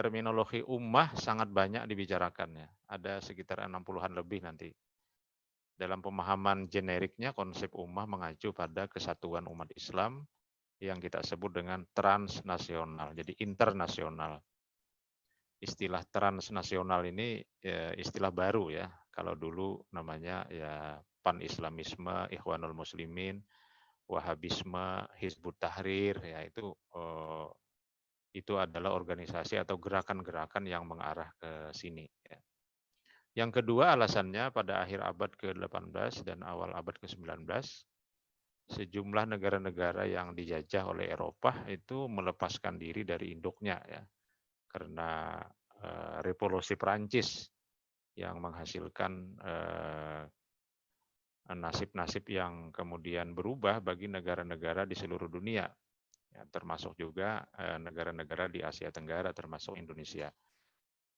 terminologi ummah sangat banyak dibicarakan ya. Ada sekitar 60-an lebih nanti. Dalam pemahaman generiknya konsep ummah mengacu pada kesatuan umat Islam yang kita sebut dengan transnasional, jadi internasional. Istilah transnasional ini ya, istilah baru ya. Kalau dulu namanya ya pan-islamisme, ikhwanul muslimin, wahabisme, hizbut tahrir, ya itu adalah organisasi atau gerakan-gerakan yang mengarah ke sini. Ya. Yang kedua alasannya pada akhir abad ke-18 dan awal abad ke-19, sejumlah negara-negara yang dijajah oleh Eropa itu melepaskan diri dari induknya ya, karena revolusi Prancis yang menghasilkan nasib-nasib yang kemudian berubah bagi negara-negara di seluruh dunia, ya, termasuk juga negara-negara di Asia Tenggara, termasuk Indonesia.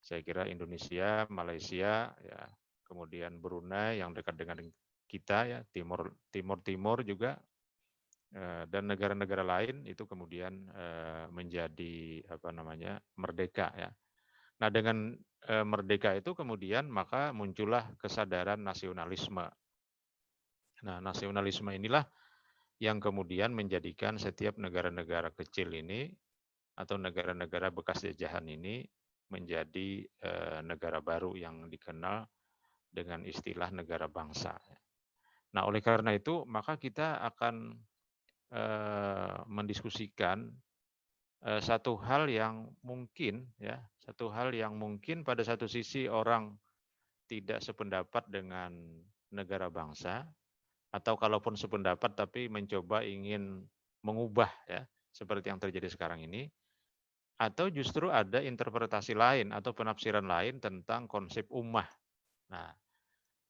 Saya kira Indonesia, Malaysia, ya, kemudian Brunei yang dekat dengan kita ya, Timur juga, dan negara-negara lain itu kemudian menjadi merdeka ya. Nah dengan merdeka itu kemudian maka muncullah kesadaran nasionalisme. Nah nasionalisme inilah yang kemudian menjadikan setiap negara-negara kecil ini atau negara-negara bekas jajahan ini menjadi negara baru yang dikenal dengan istilah negara bangsa. Nah, oleh karena itu maka kita akan mendiskusikan satu hal yang mungkin pada satu sisi orang tidak sependapat dengan negara bangsa, atau kalaupun sependapat tapi mencoba ingin mengubah ya seperti yang terjadi sekarang ini, atau justru ada interpretasi lain atau penafsiran lain tentang konsep ummah. Nah,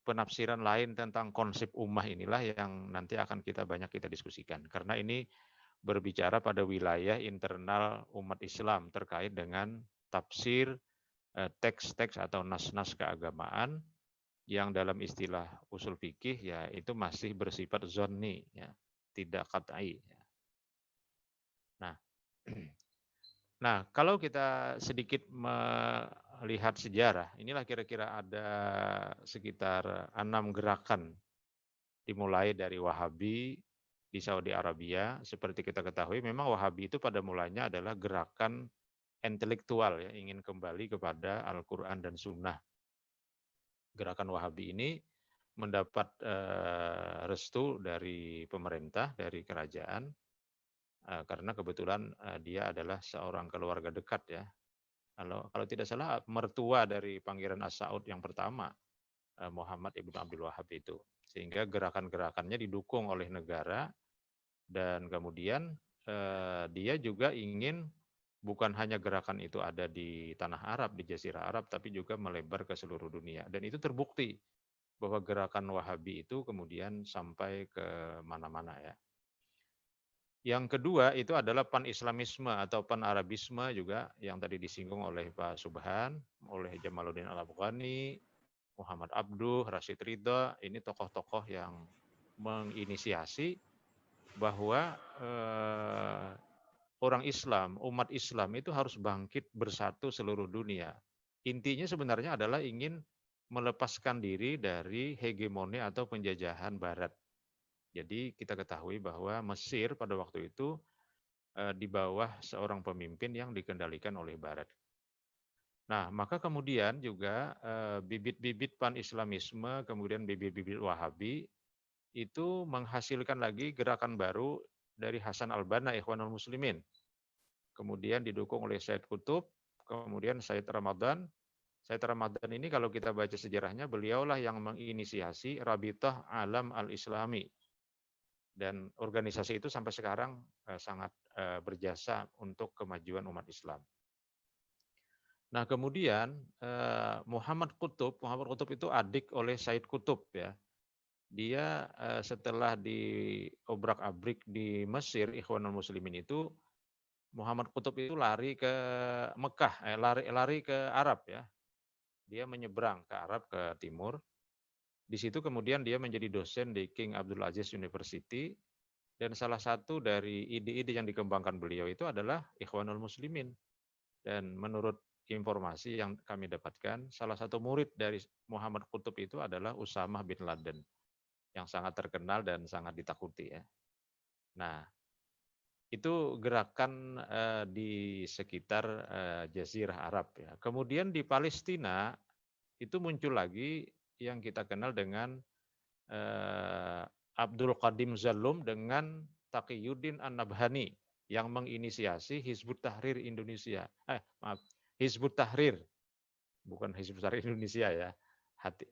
penafsiran lain tentang konsep ummah inilah yang nanti akan banyak kita diskusikan. Karena ini berbicara pada wilayah internal umat Islam terkait dengan tafsir teks-teks atau nas-nas keagamaan yang dalam istilah usul fikih ya itu masih bersifat zonni ya, tidak qat'i. Nah, Nah, kalau kita sedikit melihat sejarah, inilah kira-kira ada sekitar 6 gerakan dimulai dari Wahabi di Saudi Arabia. Seperti kita ketahui, memang Wahabi itu pada mulanya adalah gerakan intelektual ya, ingin kembali kepada Al-Quran dan Sunnah. Gerakan Wahabi ini mendapat restu dari pemerintah, dari kerajaan, karena kebetulan dia adalah seorang keluarga dekat ya. Kalau tidak salah mertua dari Pangeran As-Saud yang pertama, Muhammad Ibn Abdul Wahab itu. Sehingga gerakan-gerakannya didukung oleh negara dan kemudian dia juga ingin bukan hanya gerakan itu ada di tanah Arab, di Jazirah Arab, tapi juga melebar ke seluruh dunia. Dan itu terbukti bahwa gerakan Wahabi itu kemudian sampai ke mana-mana ya. Yang kedua itu adalah pan-islamisme atau pan-arabisme juga yang tadi disinggung oleh Pak Subhan, oleh Jamaluddin Al-Afghani, Muhammad Abduh, Rashid Ridha, ini tokoh-tokoh yang menginisiasi bahwa orang Islam, umat Islam itu harus bangkit bersatu seluruh dunia. Intinya sebenarnya adalah ingin melepaskan diri dari hegemoni atau penjajahan Barat. Jadi kita ketahui bahwa Mesir pada waktu itu di bawah seorang pemimpin yang dikendalikan oleh Barat. Nah, maka kemudian juga bibit-bibit pan-islamisme, kemudian bibit-bibit Wahabi itu menghasilkan lagi gerakan baru dari Hasan al-Banna Ikhwanul Muslimin. Kemudian didukung oleh Said Qutb, kemudian Said Ramadan. Said Ramadan ini kalau kita baca sejarahnya, beliaulah yang menginisiasi Rabithah Alam Al-Islami. Dan organisasi itu sampai sekarang sangat berjasa untuk kemajuan umat Islam. Nah kemudian Muhammad Qutb itu adik oleh Said Qutb ya. Dia setelah diobrak-abrik di Mesir, Ikhwanul Muslimin itu, Muhammad Qutb itu lari ke Mekah, lari ke Arab ya. Dia menyeberang ke Arab, ke timur. Di situ kemudian dia menjadi dosen di King Abdul Aziz University. Dan salah satu dari ide-ide yang dikembangkan beliau itu adalah Ikhwanul Muslimin. Dan menurut informasi yang kami dapatkan, salah satu murid dari Muhammad Qutb itu adalah Usamah bin Laden, yang sangat terkenal dan sangat ditakuti ya. Nah, itu gerakan di sekitar Jazirah Arab ya. Kemudian di Palestina itu muncul lagi yang kita kenal dengan Abdul Qadim Zallum dengan Taqiyuddin An-Nabhani yang menginisiasi Hizbut Tahrir Indonesia. Maaf, Hizbut Tahrir, bukan Hizbut Tahrir Indonesia ya.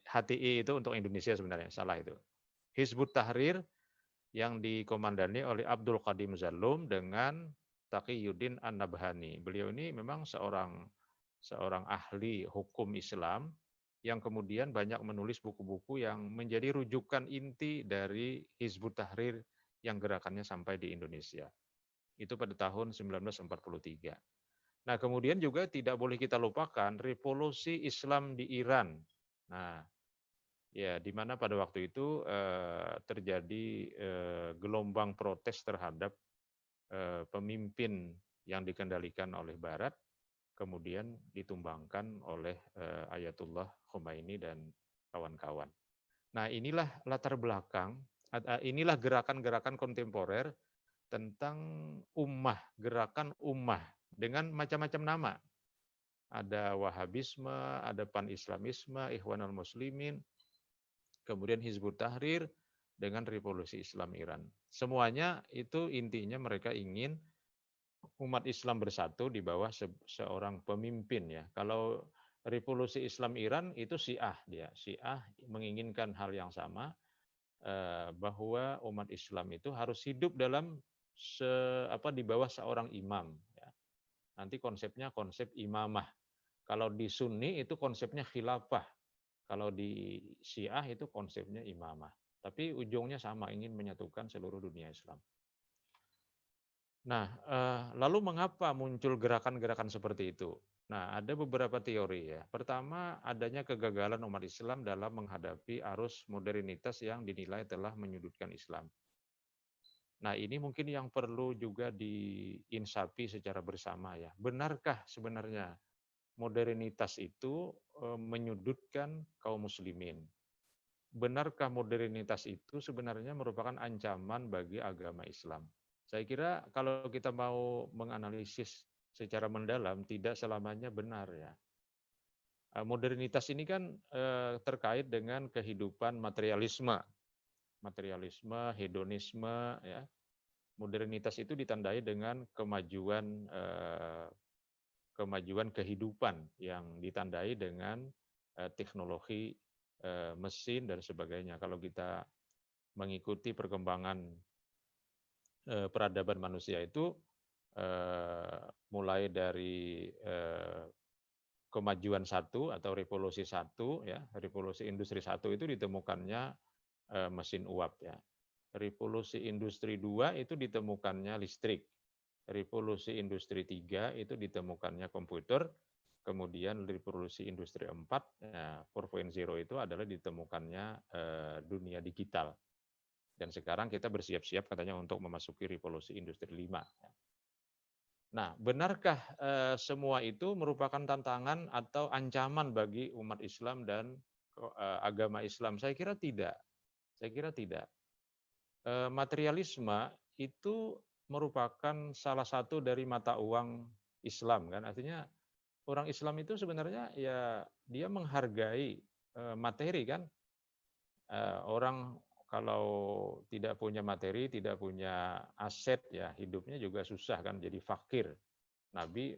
HTI itu untuk Indonesia sebenarnya, salah itu. Hizbut Tahrir yang dikomandani oleh Abdul Qadim Zallum dengan Taqiyuddin An-Nabhani. Beliau ini memang seorang ahli hukum Islam yang kemudian banyak menulis buku-buku yang menjadi rujukan inti dari Hizbut Tahrir yang gerakannya sampai di Indonesia. Itu pada tahun 1943. Nah, kemudian juga tidak boleh kita lupakan revolusi Islam di Iran. Nah, ya, di mana pada waktu itu terjadi gelombang protes terhadap pemimpin yang dikendalikan oleh Barat, kemudian ditumbangkan oleh Ayatullah Khomeini dan kawan-kawan. Nah, inilah latar belakang, inilah gerakan-gerakan kontemporer tentang gerakan ummah dengan macam-macam nama. Ada Wahabisme, ada Pan-Islamisme, Ikhwanul Muslimin, kemudian Hizbut Tahrir dengan Revolusi Islam Iran. Semuanya itu intinya mereka ingin umat Islam bersatu di bawah seorang pemimpin ya. Kalau Revolusi Islam Iran itu Syiah dia. Syiah menginginkan hal yang sama, bahwa umat Islam itu harus hidup dalam di bawah seorang imam ya. Nanti konsepnya konsep imamah. Kalau di Sunni itu konsepnya khilafah. Kalau di Syiah itu konsepnya imamah. Tapi ujungnya sama, ingin menyatukan seluruh dunia Islam. Nah, lalu mengapa muncul gerakan-gerakan seperti itu? Nah, ada beberapa teori ya. Pertama, adanya kegagalan umat Islam dalam menghadapi arus modernitas yang dinilai telah menyudutkan Islam. Nah, ini mungkin yang perlu juga diinsapi secara bersama ya. Benarkah sebenarnya modernitas itu menyudutkan kaum muslimin? Benarkah modernitas itu sebenarnya merupakan ancaman bagi agama Islam? Saya kira kalau kita mau menganalisis secara mendalam, tidak selamanya benar ya. Modernitas ini kan terkait dengan kehidupan materialisme, hedonisme ya. Modernitas itu ditandai dengan kemajuan kehidupan yang ditandai dengan teknologi mesin dan sebagainya. Kalau kita mengikuti perkembangan peradaban manusia itu mulai dari kemajuan satu atau revolusi satu ya, revolusi industri satu itu ditemukannya mesin uap ya. Revolusi industri 2 itu ditemukannya listrik. Revolusi industri 3 itu ditemukannya komputer. Kemudian revolusi industri 4, 4.0 itu adalah ditemukannya dunia digital. Dan sekarang kita bersiap-siap katanya untuk memasuki revolusi industri 5. Nah, benarkah semua itu merupakan tantangan atau ancaman bagi umat Islam dan agama Islam? Saya kira tidak. Materialisme itu merupakan salah satu dari mata uang Islam kan, artinya orang Islam itu sebenarnya ya dia menghargai materi kan. Orang kalau tidak punya materi, tidak punya aset ya hidupnya juga susah kan, jadi fakir. Nabi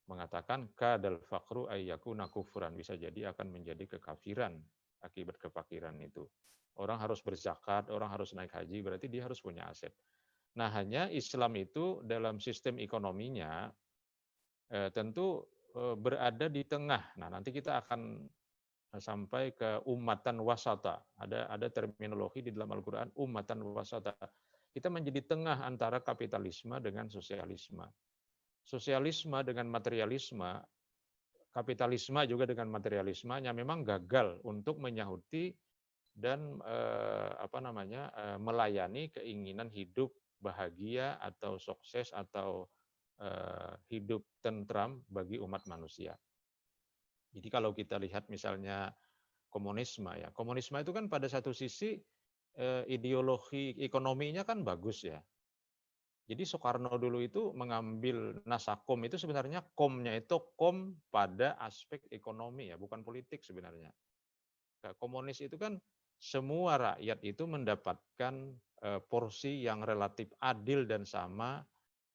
mengatakan kadal fakru ayyakuna kufran, bisa jadi akan menjadi kekafiran akibat kefakiran itu. Orang harus berzakat, orang harus naik haji, berarti dia harus punya aset. Nah, hanya Islam itu dalam sistem ekonominya tentu berada di tengah. Nah, nanti kita akan sampai ke ummatan wasata. Ada terminologi di dalam Al-Qur'an ummatan wasata. Kita menjadi tengah antara kapitalisme dengan sosialisme. Sosialisme dengan materialisme, kapitalisme juga dengan materialismenya memang gagal untuk menyahuti dan melayani keinginan hidup bahagia atau sukses atau hidup tentram bagi umat manusia. Jadi kalau kita lihat misalnya komunisme ya, komunisme itu kan pada satu sisi ideologi ekonominya kan bagus ya. Jadi Soekarno dulu itu mengambil nasakom itu sebenarnya komnya itu kom pada aspek ekonomi ya, bukan politik sebenarnya. Nah, komunis itu kan semua rakyat itu mendapatkan porsi yang relatif adil dan sama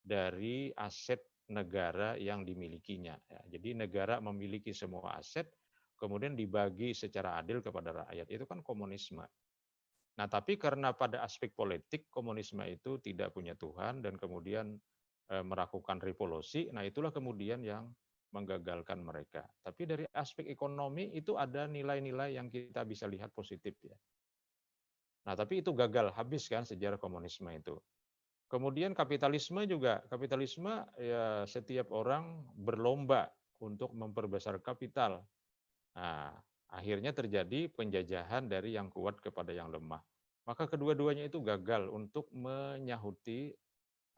dari aset negara yang dimilikinya. Ya. Jadi negara memiliki semua aset, kemudian dibagi secara adil kepada rakyat. Itu kan komunisme. Nah, tapi karena pada aspek politik komunisme itu tidak punya Tuhan dan kemudian melakukan revolusi, nah itulah kemudian yang menggagalkan mereka. Tapi dari aspek ekonomi itu ada nilai-nilai yang kita bisa lihat positif ya. Nah, tapi itu gagal habis kan sejarah komunisme itu. Kemudian kapitalisme juga, kapitalisme ya setiap orang berlomba untuk memperbesar kapital. Nah, akhirnya terjadi penjajahan dari yang kuat kepada yang lemah. Maka kedua-duanya itu gagal untuk menyahuti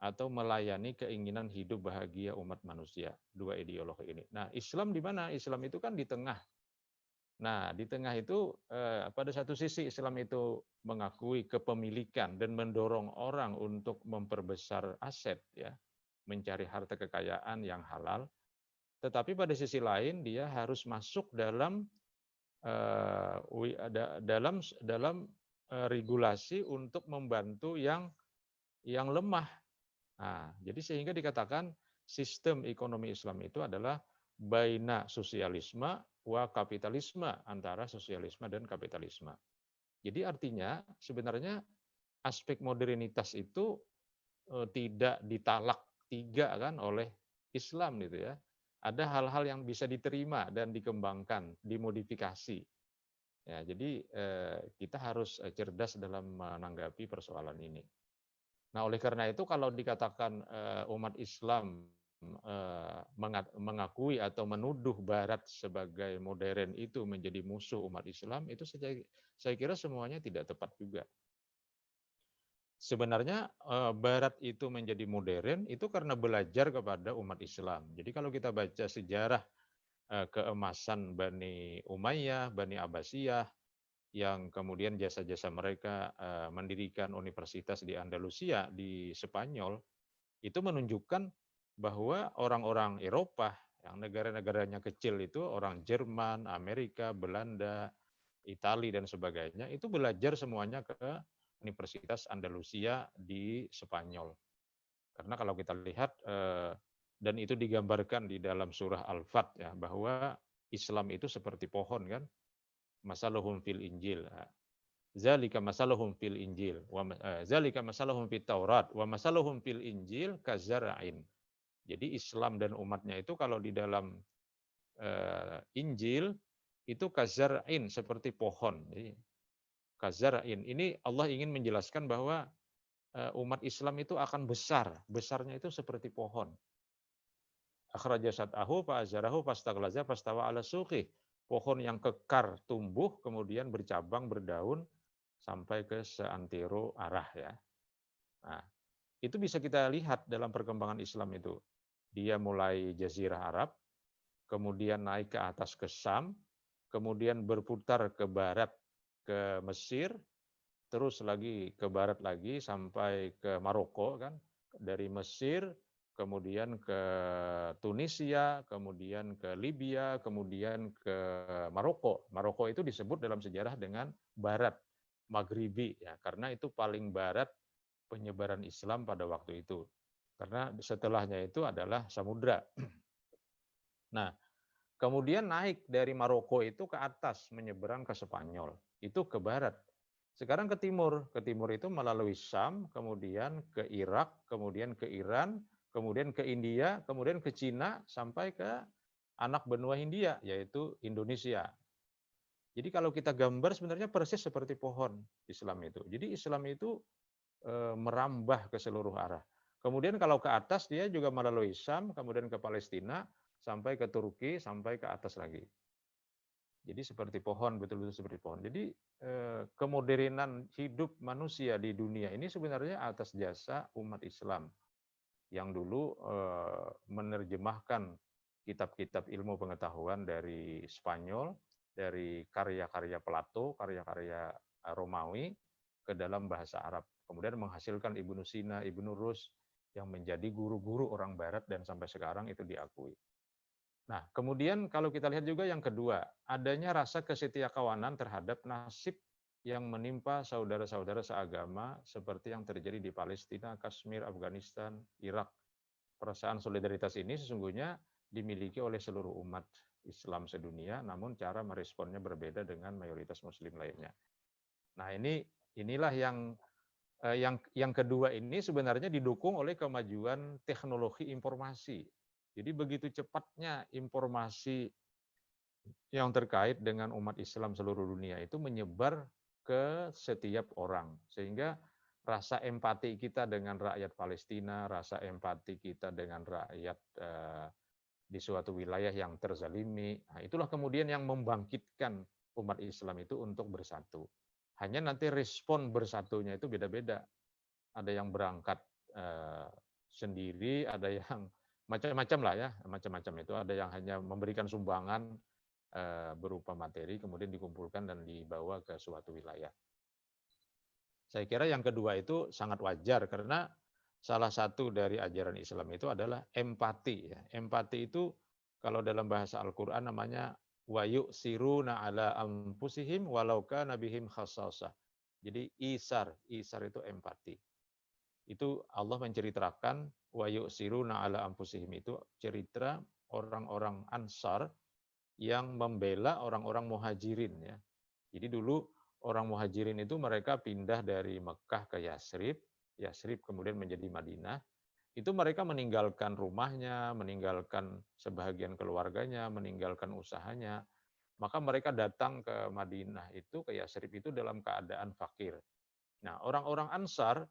atau melayani keinginan hidup bahagia umat manusia, dua ideologi ini. Nah, Islam di mana? Islam itu kan di tengah. Nah, di tengah itu pada satu sisi Islam itu mengakui kepemilikan dan mendorong orang untuk memperbesar aset ya, mencari harta kekayaan yang halal. Tetapi pada sisi lain dia harus masuk dalam regulasi untuk membantu yang lemah. Nah, jadi sehingga dikatakan sistem ekonomi Islam itu adalah baina sosialisme wa kapitalisme, antara sosialisme dan kapitalisme. Jadi artinya sebenarnya aspek modernitas itu tidak ditalak tiga kan oleh Islam gitu ya. Ada hal-hal yang bisa diterima dan dikembangkan, dimodifikasi. Ya, jadi kita harus cerdas dalam menanggapi persoalan ini. Nah, oleh karena itu kalau dikatakan umat Islam mengakui atau menuduh Barat sebagai modern itu menjadi musuh umat Islam, itu saya kira semuanya tidak tepat juga. Sebenarnya Barat itu menjadi modern itu karena belajar kepada umat Islam. Jadi kalau kita baca sejarah keemasan Bani Umayyah, Bani Abbasiyah, yang kemudian jasa-jasa mereka mendirikan universitas di Andalusia, di Spanyol, itu menunjukkan bahwa orang-orang Eropa yang negara-negaranya kecil itu, orang Jerman, Amerika, Belanda, Italia dan sebagainya, itu belajar semuanya ke Universitas Andalusia di Spanyol. Karena kalau kita lihat dan itu digambarkan di dalam surah Al-Fat ya, bahwa Islam itu seperti pohon kan, masaluhum fil Injil. Zalika masaluhum fil Injil, zalika masaluhum fit Taurat, wa masaluhum fil Injil kazara'in. Jadi Islam dan umatnya itu kalau di dalam Injil itu kazara'in, seperti pohon. Jadi kazara'in ini Allah ingin menjelaskan bahwa umat Islam itu akan besar. Besarnya itu seperti pohon. Akhraja sat'ahu fa'azarahu fastaghlaza fastawa ala suqih. Pohon yang kekar tumbuh kemudian bercabang, berdaun sampai ke seantero arah ya. Nah, itu bisa kita lihat dalam perkembangan Islam itu. Dia mulai Jazirah Arab, kemudian naik ke atas ke Syam, kemudian berputar ke barat ke Mesir, terus lagi ke barat lagi sampai ke Maroko kan, dari Mesir kemudian ke Tunisia, kemudian ke Libya, kemudian ke Maroko. Maroko itu disebut dalam sejarah dengan barat Maghribi ya, karena itu paling barat penyebaran Islam pada waktu itu. Karena setelahnya itu adalah samudra. Nah, kemudian naik dari Maroko itu ke atas menyeberang ke Spanyol, itu ke barat. Sekarang ke timur itu melalui Syam, kemudian ke Irak, kemudian ke Iran, kemudian ke India, kemudian ke Cina, sampai ke anak benua Hindia, yaitu Indonesia. Jadi kalau kita gambar sebenarnya persis seperti pohon Islam itu. Jadi Islam itu merambah ke seluruh arah. Kemudian kalau ke atas dia juga melalui Syam, kemudian ke Palestina, sampai ke Turki, sampai ke atas lagi. Jadi seperti pohon, betul-betul seperti pohon. Jadi kemodernan hidup manusia di dunia ini sebenarnya atas jasa umat Islam. yang dulu menerjemahkan kitab-kitab ilmu pengetahuan dari Spanyol, dari karya-karya Plato, karya-karya Romawi ke dalam bahasa Arab. Kemudian menghasilkan Ibnu Sina, Ibnu Rus yang menjadi guru-guru orang Barat dan sampai sekarang itu diakui. Nah, kemudian kalau kita lihat juga yang kedua, adanya rasa kesetiakawanan terhadap nasib yang menimpa saudara-saudara seagama seperti yang terjadi di Palestina, Kashmir, Afghanistan, Irak. Perasaan solidaritas ini sesungguhnya dimiliki oleh seluruh umat Islam sedunia, namun cara meresponnya berbeda dengan mayoritas Muslim lainnya. Nah, inilah yang kedua ini sebenarnya didukung oleh kemajuan teknologi informasi. Jadi begitu cepatnya informasi yang terkait dengan umat Islam seluruh dunia itu menyebar ke setiap orang, sehingga rasa empati kita dengan rakyat Palestina, rasa empati kita dengan rakyat di suatu wilayah yang terzalimi, nah itulah kemudian yang membangkitkan umat Islam itu untuk bersatu. Hanya nanti respon bersatunya itu beda-beda. Ada yang berangkat sendiri, ada yang macam-macam lah ya, macam-macam itu. Ada yang hanya memberikan sumbangan berupa materi, kemudian dikumpulkan dan dibawa ke suatu wilayah. Saya kira yang kedua itu sangat wajar karena salah satu dari ajaran Islam itu adalah empati. Ya. Empati itu kalau dalam bahasa Al-Quran namanya wa yu'siruna ala anfusihim walau kana bihim khassasah. Jadi isar itu empati. Itu Allah menceritakan wa yu'siruna ala anfusihim itu cerita orang-orang Ansar yang membela orang-orang Muhajirin ya. Jadi dulu orang Muhajirin itu mereka pindah dari Mekah ke Yasrib, Yasrib kemudian menjadi Madinah. Itu mereka meninggalkan rumahnya, meninggalkan sebahagian keluarganya, meninggalkan usahanya. Maka mereka datang ke Madinah itu, ke Yasrib itu dalam keadaan fakir. Nah, orang-orang Ansar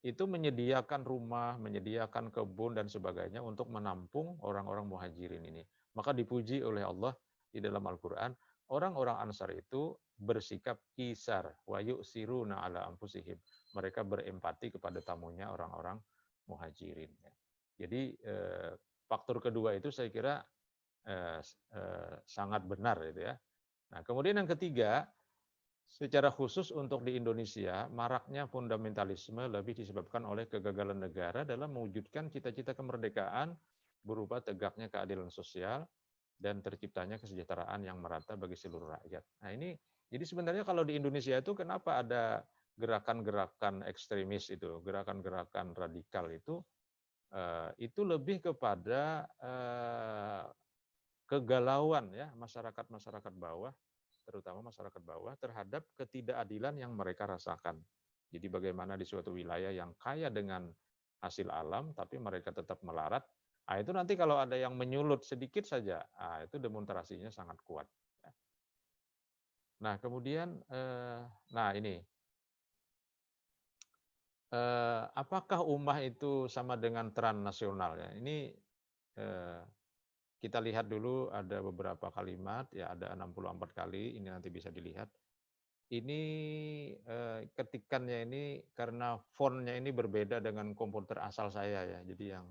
itu menyediakan rumah, menyediakan kebun dan sebagainya untuk menampung orang-orang Muhajirin ini. Maka dipuji oleh Allah di dalam Al-Quran, orang-orang Ansar itu bersikap isar, wa yu'siruna ala anfusihim. Mereka berempati kepada tamunya orang-orang Muhajirin. Jadi faktor kedua itu saya kira sangat benar itu ya. Nah, kemudian yang ketiga, secara khusus untuk di Indonesia, maraknya fundamentalisme lebih disebabkan oleh kegagalan negara dalam mewujudkan cita-cita kemerdekaan berupa tegaknya keadilan sosial dan terciptanya kesejahteraan yang merata bagi seluruh rakyat. Nah ini, jadi sebenarnya kalau di Indonesia itu kenapa ada gerakan-gerakan ekstremis itu, gerakan-gerakan radikal itu lebih kepada kegalauan ya masyarakat bawah, terutama masyarakat bawah terhadap ketidakadilan yang mereka rasakan. Jadi bagaimana di suatu wilayah yang kaya dengan hasil alam, tapi mereka tetap melarat, nah itu nanti kalau ada yang menyulut sedikit saja, nah itu demonstrasinya sangat kuat. Nah kemudian, nah ini, apakah ummah itu sama dengan transnasional ya? Ini kita lihat dulu ada beberapa kalimat, ya ada 64 kali, ini nanti bisa dilihat. Ini ketikannya ini karena fontnya ini berbeda dengan komputer asal saya ya. Jadi yang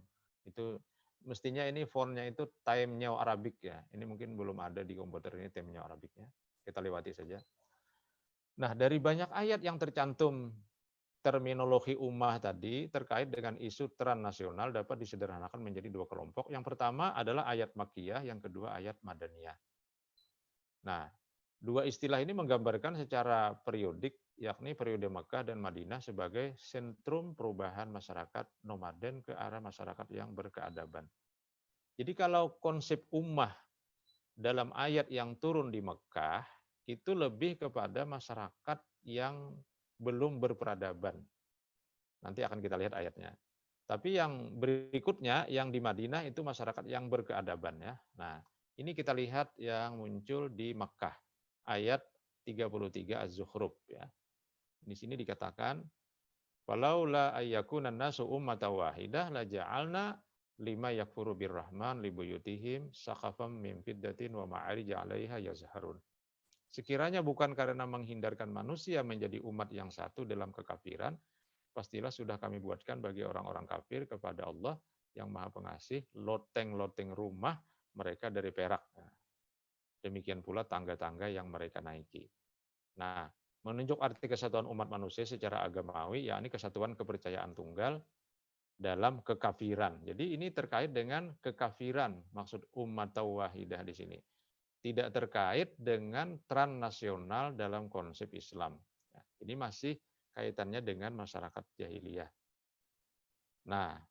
itu mestinya ini fontnya itu Time New Arabic ya. Ini mungkin belum ada di komputer ini Time New Arabicnya. Kita lewati saja. Nah dari banyak ayat yang tercantum terminologi ummah tadi terkait dengan isu transnasional dapat disederhanakan menjadi dua kelompok. Yang pertama adalah ayat Makkiyah, yang kedua ayat Madaniyah. Nah, dua istilah ini menggambarkan secara periodik, yakni periode Makkah dan Madinah sebagai sentrum perubahan masyarakat nomaden ke arah masyarakat yang berkeadaban. Jadi kalau konsep ummah dalam ayat yang turun di Mekah, itu lebih kepada masyarakat yang belum berperadaban. Nanti akan kita lihat ayatnya. Tapi yang berikutnya, yang di Madinah itu masyarakat yang berkeadaban ya. Nah, ini kita lihat yang muncul di Makkah, ayat 33 Az-Zukhruf ya. Di sini dikatakan, "Falaula ayyakuna nasu ummatan wahidah la ja'alna lima yakfuru birrahman libuyutihim saqafam min fiddatin wa ma'arij 'alaiha yazharun." Sekiranya bukan karena menghindarkan manusia menjadi umat yang satu dalam kekafiran, pastilah sudah kami buatkan bagi orang-orang kafir kepada Allah yang Maha Pengasih loteng-loteng rumah mereka dari perak. Nah, demikian pula tangga-tangga yang mereka naiki. Nah, menunjuk arti kesatuan umat manusia secara agamawi, yakni kesatuan kepercayaan tunggal dalam kekafiran. Jadi ini terkait dengan kekafiran, maksud umat wahidah di sini. Tidak terkait dengan transnasional dalam konsep Islam. Ini masih kaitannya dengan masyarakat jahiliyah. Nah,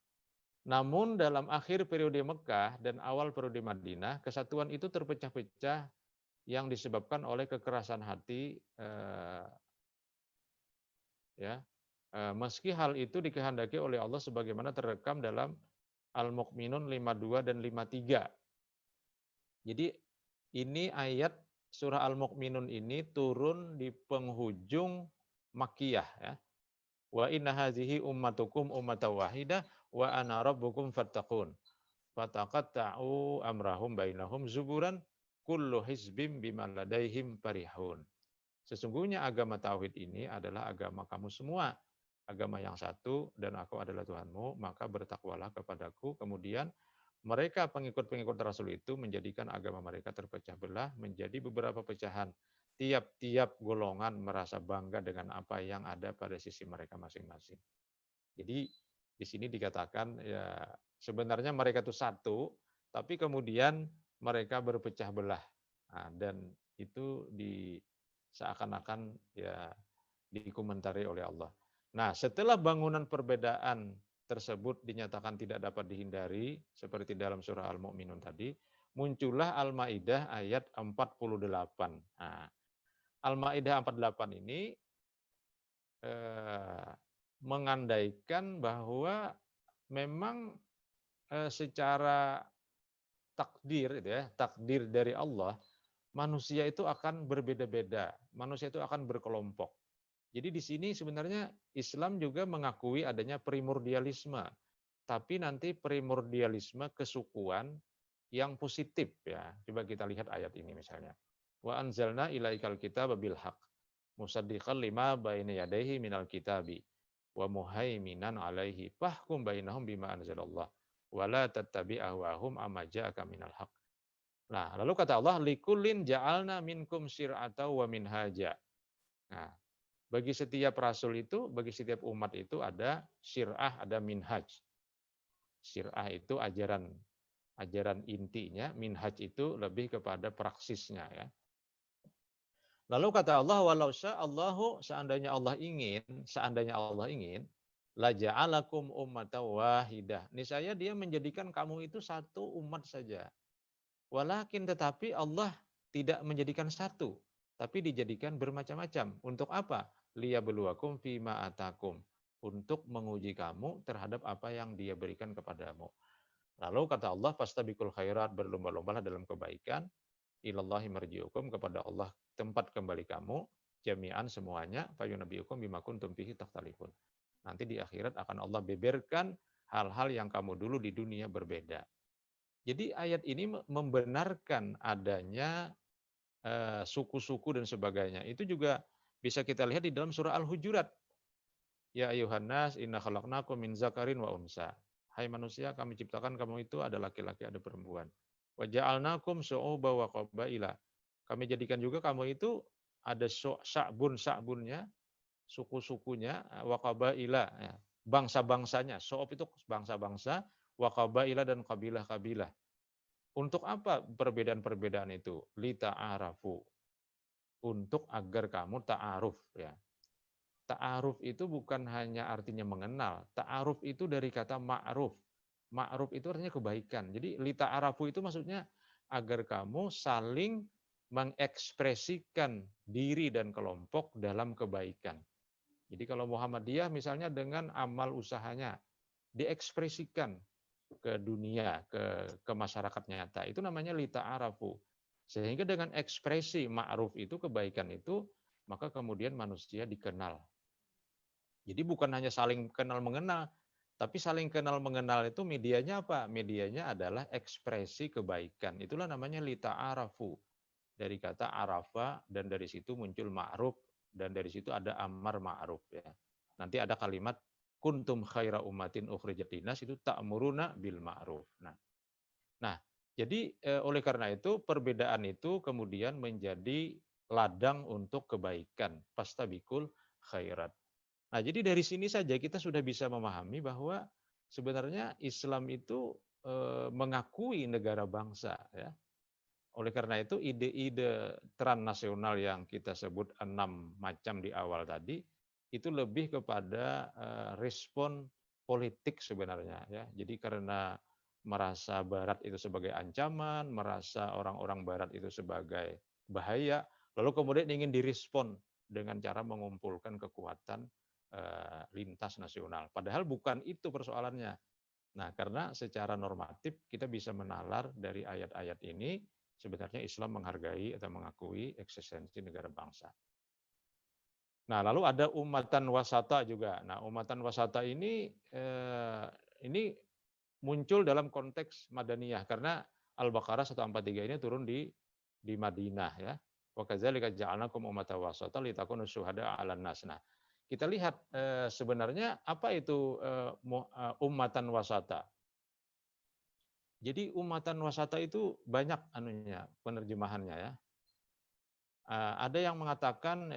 namun dalam akhir periode Mekah dan awal periode Madinah, kesatuan itu terpecah-pecah yang disebabkan oleh kekerasan hati, meski hal itu dikehendaki oleh Allah sebagaimana terekam dalam Al-Mu'minun 52 dan 53. Jadi ini ayat surah Al-Mu'minun ini turun di penghujung Makkiyah, ya. Wa inna hazihi ummatukum ummatan wahidah wa ana rabbukum fattaqun. Fataqatta'u amrahum bainahum zuburan kullu hizbim bima ladaihim farihun. Sesungguhnya agama tauhid ini adalah agama kamu semua, agama yang satu dan aku adalah Tuhanmu, maka bertakwalah kepadaku. Kemudian mereka pengikut-pengikut Rasul itu menjadikan agama mereka terpecah belah menjadi beberapa pecahan. Tiap-tiap golongan merasa bangga dengan apa yang ada pada sisi mereka masing-masing. Jadi di sini dikatakan ya sebenarnya mereka itu satu, tapi kemudian mereka berpecah belah. Nah, dan itu seakan-akan ya dikomentari oleh Allah. Nah, setelah bangunan perbedaan tersebut dinyatakan tidak dapat dihindari, seperti dalam surah Al-Mu'minun tadi, muncullah Al-Maidah ayat 48. Nah, Al-Maidah 48 ini mengandaikan bahwa memang secara takdir, takdir dari Allah, manusia itu akan berbeda-beda, manusia itu akan berkelompok. Jadi di sini sebenarnya Islam juga mengakui adanya primordialisme, tapi nanti primordialisme kesukuan yang positif, ya. Coba kita lihat ayat ini misalnya. Wa anzalna ilaikal kitaba bil haqq musaddiqan lima baina yadayhi minal kitabi wa muhaiminan alaihi fahkum bainahum bima anzalallah wa la tattabi' ahwahum amma ja'aka minal haqq. Nah, lalu kata Allah likullin ja'alna minkum syir'ata wa minhaja. Nah, bagi setiap rasul itu, bagi setiap umat itu ada syir'ah, ada minhaj. Syir'ah itu ajaran intinya, minhaj itu lebih kepada praksisnya, ya. Lalu kata Allah, walau sya'allahu, seandainya Allah ingin, la ja'alakum ummatan wahidah. Niscaya dia menjadikan kamu itu satu umat saja. Walakin tetapi Allah tidak menjadikan satu, tapi dijadikan bermacam-macam. Untuk apa? Liyabluwakum fima atakum. Untuk menguji kamu terhadap apa yang Dia berikan kepadamu. Lalu kata Allah, fastabiqul khairat, berlomba-lombalah dalam kebaikan. Ilallahi marji'ukum, kepada Allah tempat kembali kamu, jami'an semuanya, fayunabbi'ukum bima kuntum fihi takhtalifun. Nanti di akhirat akan Allah beberkan hal-hal yang kamu dulu di dunia berbeda. Jadi ayat ini membenarkan adanya suku-suku dan sebagainya. Itu juga bisa kita lihat di dalam surah Al-Hujurat. Ya ayuhan nas inna khalaqnakum min zakarin wa unsa. Hai manusia, kami ciptakan kamu itu ada laki-laki, ada perempuan. Wa ja'alnakum syu'uban wa qabaila. Kami jadikan juga kamu itu ada sa'bunnya, suku-sukunya, wa qabaila, ya, bangsa-bangsanya. Syu'ub itu bangsa-bangsa, wa qabaila dan kabilah-kabilah. Untuk apa perbedaan-perbedaan itu? Lita'arafu. Untuk agar kamu ta'aruf, ya. Ta'aruf itu bukan hanya artinya mengenal. Ta'aruf itu dari kata ma'ruf. Ma'ruf itu artinya kebaikan. Jadi lita'arafu itu maksudnya agar kamu saling mengekspresikan diri dan kelompok dalam kebaikan. Jadi kalau Muhammadiyah misalnya dengan amal usahanya diekspresikan ke dunia, ke masyarakat nyata. Itu namanya lita'arafu. Sehingga dengan ekspresi ma'ruf itu, kebaikan itu, maka kemudian manusia dikenal. Jadi bukan hanya saling kenal mengenal, tapi saling kenal mengenal itu medianya apa? Medianya adalah ekspresi kebaikan. Itulah namanya lita'arafu. Dari kata arafa, dan dari situ muncul ma'ruf, dan dari situ ada amar ma'ruf, ya. Nanti ada kalimat kuntum khaira ummatin ukhrijat linnas itu ta'muruna bil ma'ruf. Nah, jadi oleh karena itu perbedaan itu kemudian menjadi ladang untuk kebaikan, fastabiqul khairat. Nah, jadi dari sini saja kita sudah bisa memahami bahwa sebenarnya Islam itu mengakui negara bangsa, ya. Oleh karena itu ide-ide transnasional yang kita sebut 6 macam di awal tadi itu lebih kepada respon politik sebenarnya, ya. Jadi karena merasa Barat itu sebagai ancaman, merasa orang-orang Barat itu sebagai bahaya, lalu kemudian ingin direspon dengan cara mengumpulkan kekuatan lintas nasional. Padahal bukan itu persoalannya. Nah, karena secara normatif kita bisa menalar dari ayat-ayat ini sebenarnya Islam menghargai atau mengakui eksistensi negara bangsa. Nah, lalu ada umatan wasata juga. Nah, umatan wasata ini muncul dalam konteks Madaniyah karena Al-Baqarah 143 ini turun di Madinah, ya. Wa kadzalika ja'alnakum ummatan wasata litakunu syuhada'a 'alan nas. Nah, kita lihat sebenarnya apa itu ummatan wasata. Jadi umatan wasata itu banyak penerjemahannya, ya. Ada yang mengatakan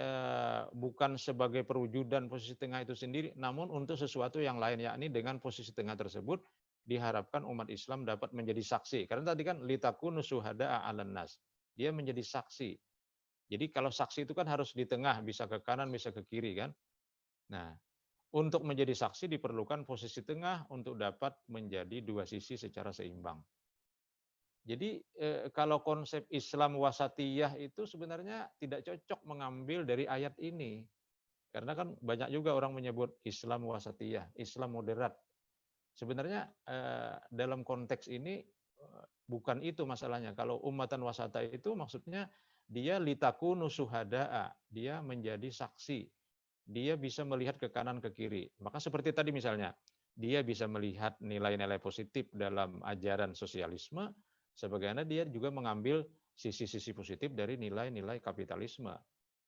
bukan sebagai perwujudan posisi tengah itu sendiri, namun untuk sesuatu yang lain, yakni dengan posisi tengah tersebut diharapkan umat Islam dapat menjadi saksi. Karena tadi kan litakunu syuhada'a 'alan nas. Dia menjadi saksi. Jadi kalau saksi itu kan harus di tengah, bisa ke kanan, bisa ke kiri kan. Nah, untuk menjadi saksi diperlukan posisi tengah untuk dapat menjadi dua sisi secara seimbang. Jadi kalau konsep Islam wasatiyah itu sebenarnya tidak cocok mengambil dari ayat ini. Karena kan banyak juga orang menyebut Islam wasatiyah, Islam moderat. Sebenarnya dalam konteks ini bukan itu masalahnya. Kalau ummatan wasata itu maksudnya dia litakunu syuhada'a, dia menjadi saksi. Dia bisa melihat ke kanan ke kiri. Maka seperti tadi misalnya, dia bisa melihat nilai-nilai positif dalam ajaran sosialisme, sebagaimana dia juga mengambil sisi-sisi positif dari nilai-nilai kapitalisme.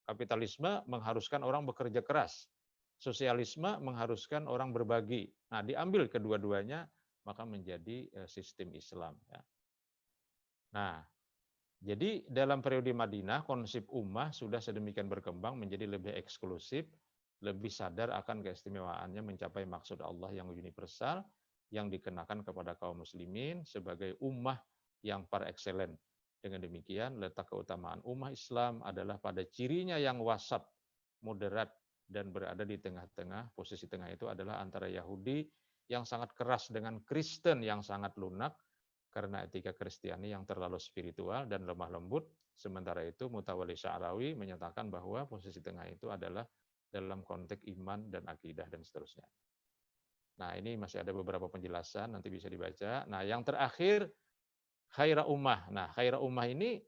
Kapitalisme mengharuskan orang bekerja keras. Sosialisme mengharuskan orang berbagi. Nah, diambil kedua-duanya, maka menjadi sistem Islam. Ya. Nah, jadi dalam periode Madinah, konsep ummah sudah sedemikian berkembang menjadi lebih eksklusif, lebih sadar akan keistimewaannya mencapai maksud Allah yang universal, yang dikenakan kepada kaum muslimin sebagai ummah yang par excellence. Dengan demikian, letak keutamaan ummah Islam adalah pada cirinya yang wasat, moderat, dan berada di tengah-tengah. Posisi tengah itu adalah antara Yahudi yang sangat keras dengan Kristen yang sangat lunak, karena etika Kristiani yang terlalu spiritual dan lemah lembut. Sementara itu Mutawalli Sya'rawi menyatakan bahwa posisi tengah itu adalah dalam konteks iman dan akidah dan seterusnya. Nah, ini masih ada beberapa penjelasan, nanti bisa dibaca. Nah, yang terakhir khaira ummah. Nah, khaira ummah ini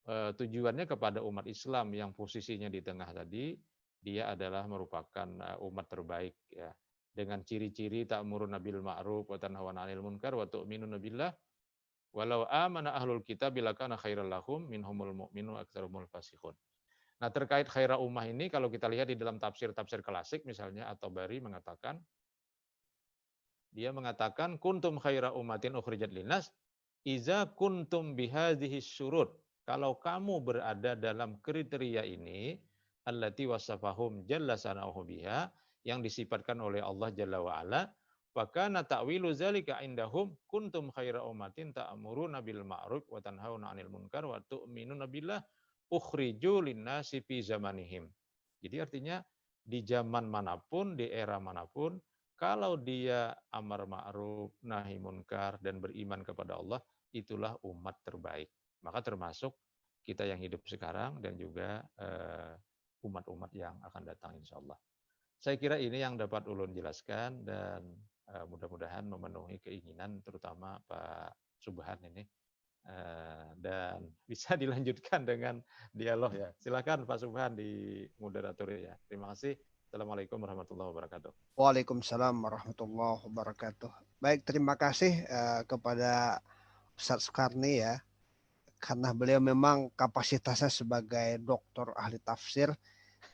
tujuannya kepada umat Islam yang posisinya di tengah tadi, dia adalah merupakan umat terbaik, ya. Dengan ciri-ciri ta'muruna bil ma'ruf wa tanhauna 'anil munkar wa tu'minuna billah walau amana ahlul kitab lakana khairal lahum minhumul mu'minun aktsarumul fasiqun. Nah, terkait khaira ummah ini kalau kita lihat di dalam tafsir-tafsir klasik misalnya At-Tabari mengatakan, dia mengatakan kuntum khaira ummatin ukhrijat linnas iza kuntum bihadhihi syurut. Kalau kamu berada dalam kriteria ini, allati wasafahum jalla sana'uhu biha, yang disifatkan oleh Allah Jalla wa'ala, fakana ta'wilu zalika indahum kuntum khaira ummatin ta'muruna bil ma'ruf wa tanhauna 'anil munkar wa tu'minuna billah ukhriju linnasi fi zamanihim. Jadi artinya di zaman manapun, di era manapun, kalau dia amar ma'ruf, nahi munkar, dan beriman kepada Allah, itulah umat terbaik. Maka termasuk kita yang hidup sekarang dan juga umat-umat yang akan datang insya Allah. Saya kira ini yang dapat ulun jelaskan dan mudah-mudahan memenuhi keinginan terutama Pak Subhan ini. Dan bisa dilanjutkan dengan dialog ya. Silakan Pak Subhan di moderator ya. Terima kasih. Assalamualaikum warahmatullahi wabarakatuh. Waalaikumsalam warahmatullahi wabarakatuh. Baik, terima kasih kepada Ustaz Karni ya, karena beliau memang kapasitasnya sebagai doktor ahli tafsir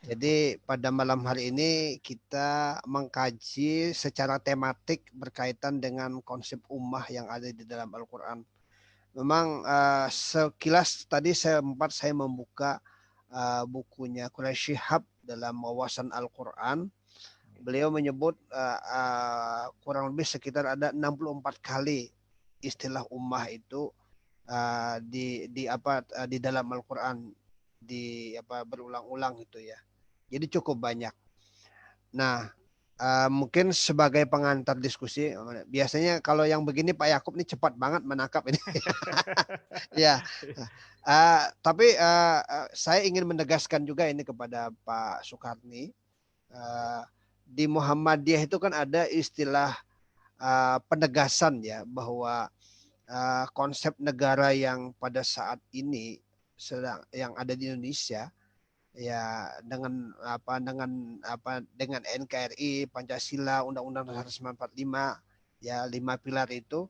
Jadi pada malam hari ini kita mengkaji secara tematik berkaitan dengan konsep ummah yang ada di dalam Al-Quran. Memang sekilas tadi saya membuka bukunya Quraisy Shihab dalam wawasan Al-Quran. Beliau menyebut kurang lebih sekitar ada 64 kali istilah ummah itu di dalam Al-Quran berulang-ulang gitu ya. Jadi cukup banyak. Nah, mungkin sebagai pengantar diskusi, biasanya kalau yang begini Pak Yakub ini cepat banget menangkap ini. Ya, tapi saya ingin menegaskan juga ini kepada Pak Soekarni. Di Muhammadiyah itu kan ada istilah penegasan ya bahwa konsep negara yang pada saat ini yang ada di Indonesia ya dengan NKRI, Pancasila, Undang-Undang Dasar 1945 ya 5 pilar itu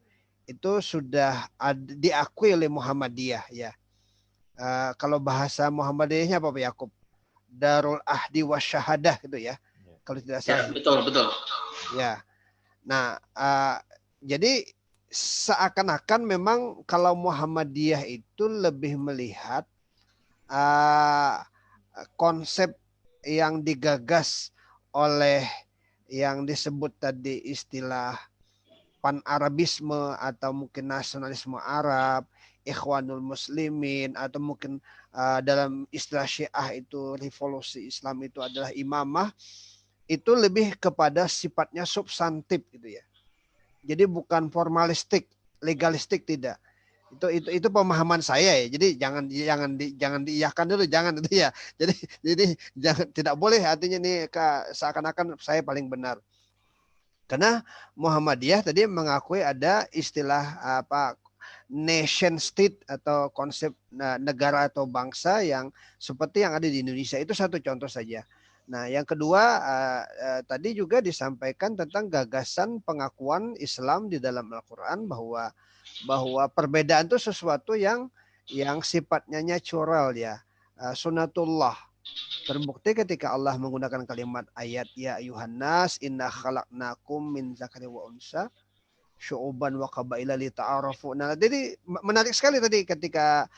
sudah diakui oleh Muhammadiyah ya. Kalau bahasa Muhammadiyahnya apa Pak Yakub? Darul Ahdi Wasyahadah gitu ya. Kalau tidak salah. Ya, betul, betul. Ya. Nah, jadi seakan-akan memang kalau Muhammadiyah itu lebih melihat konsep yang digagas oleh yang disebut tadi istilah pan-Arabisme atau mungkin nasionalisme Arab, Ikhwanul Muslimin atau mungkin dalam istilah Syiah itu revolusi Islam itu adalah imamah, itu lebih kepada sifatnya substantif gitu ya. Jadi bukan formalistik, legalistik tidak. Itu pemahaman saya ya. Jadi jangan diiyakan dulu, jangan itu ya. Jadi jangan, tidak boleh artinya nih seakan-akan saya paling benar. Karena Muhammadiyah tadi mengakui ada istilah nation state atau konsep negara atau bangsa yang seperti yang ada di Indonesia. Itu satu contoh saja. Nah, yang kedua tadi juga disampaikan tentang gagasan pengakuan Islam di dalam Al-Quran bahwa perbedaan itu sesuatu yang sifatnya natural ya, sunatullah. Terbukti ketika Allah menggunakan kalimat ayat ya ayuhan nas inna khalaqnakum min zakari wa unsa syu'uban wa qabaila li ta'arafu. Nah, jadi menarik sekali tadi ketika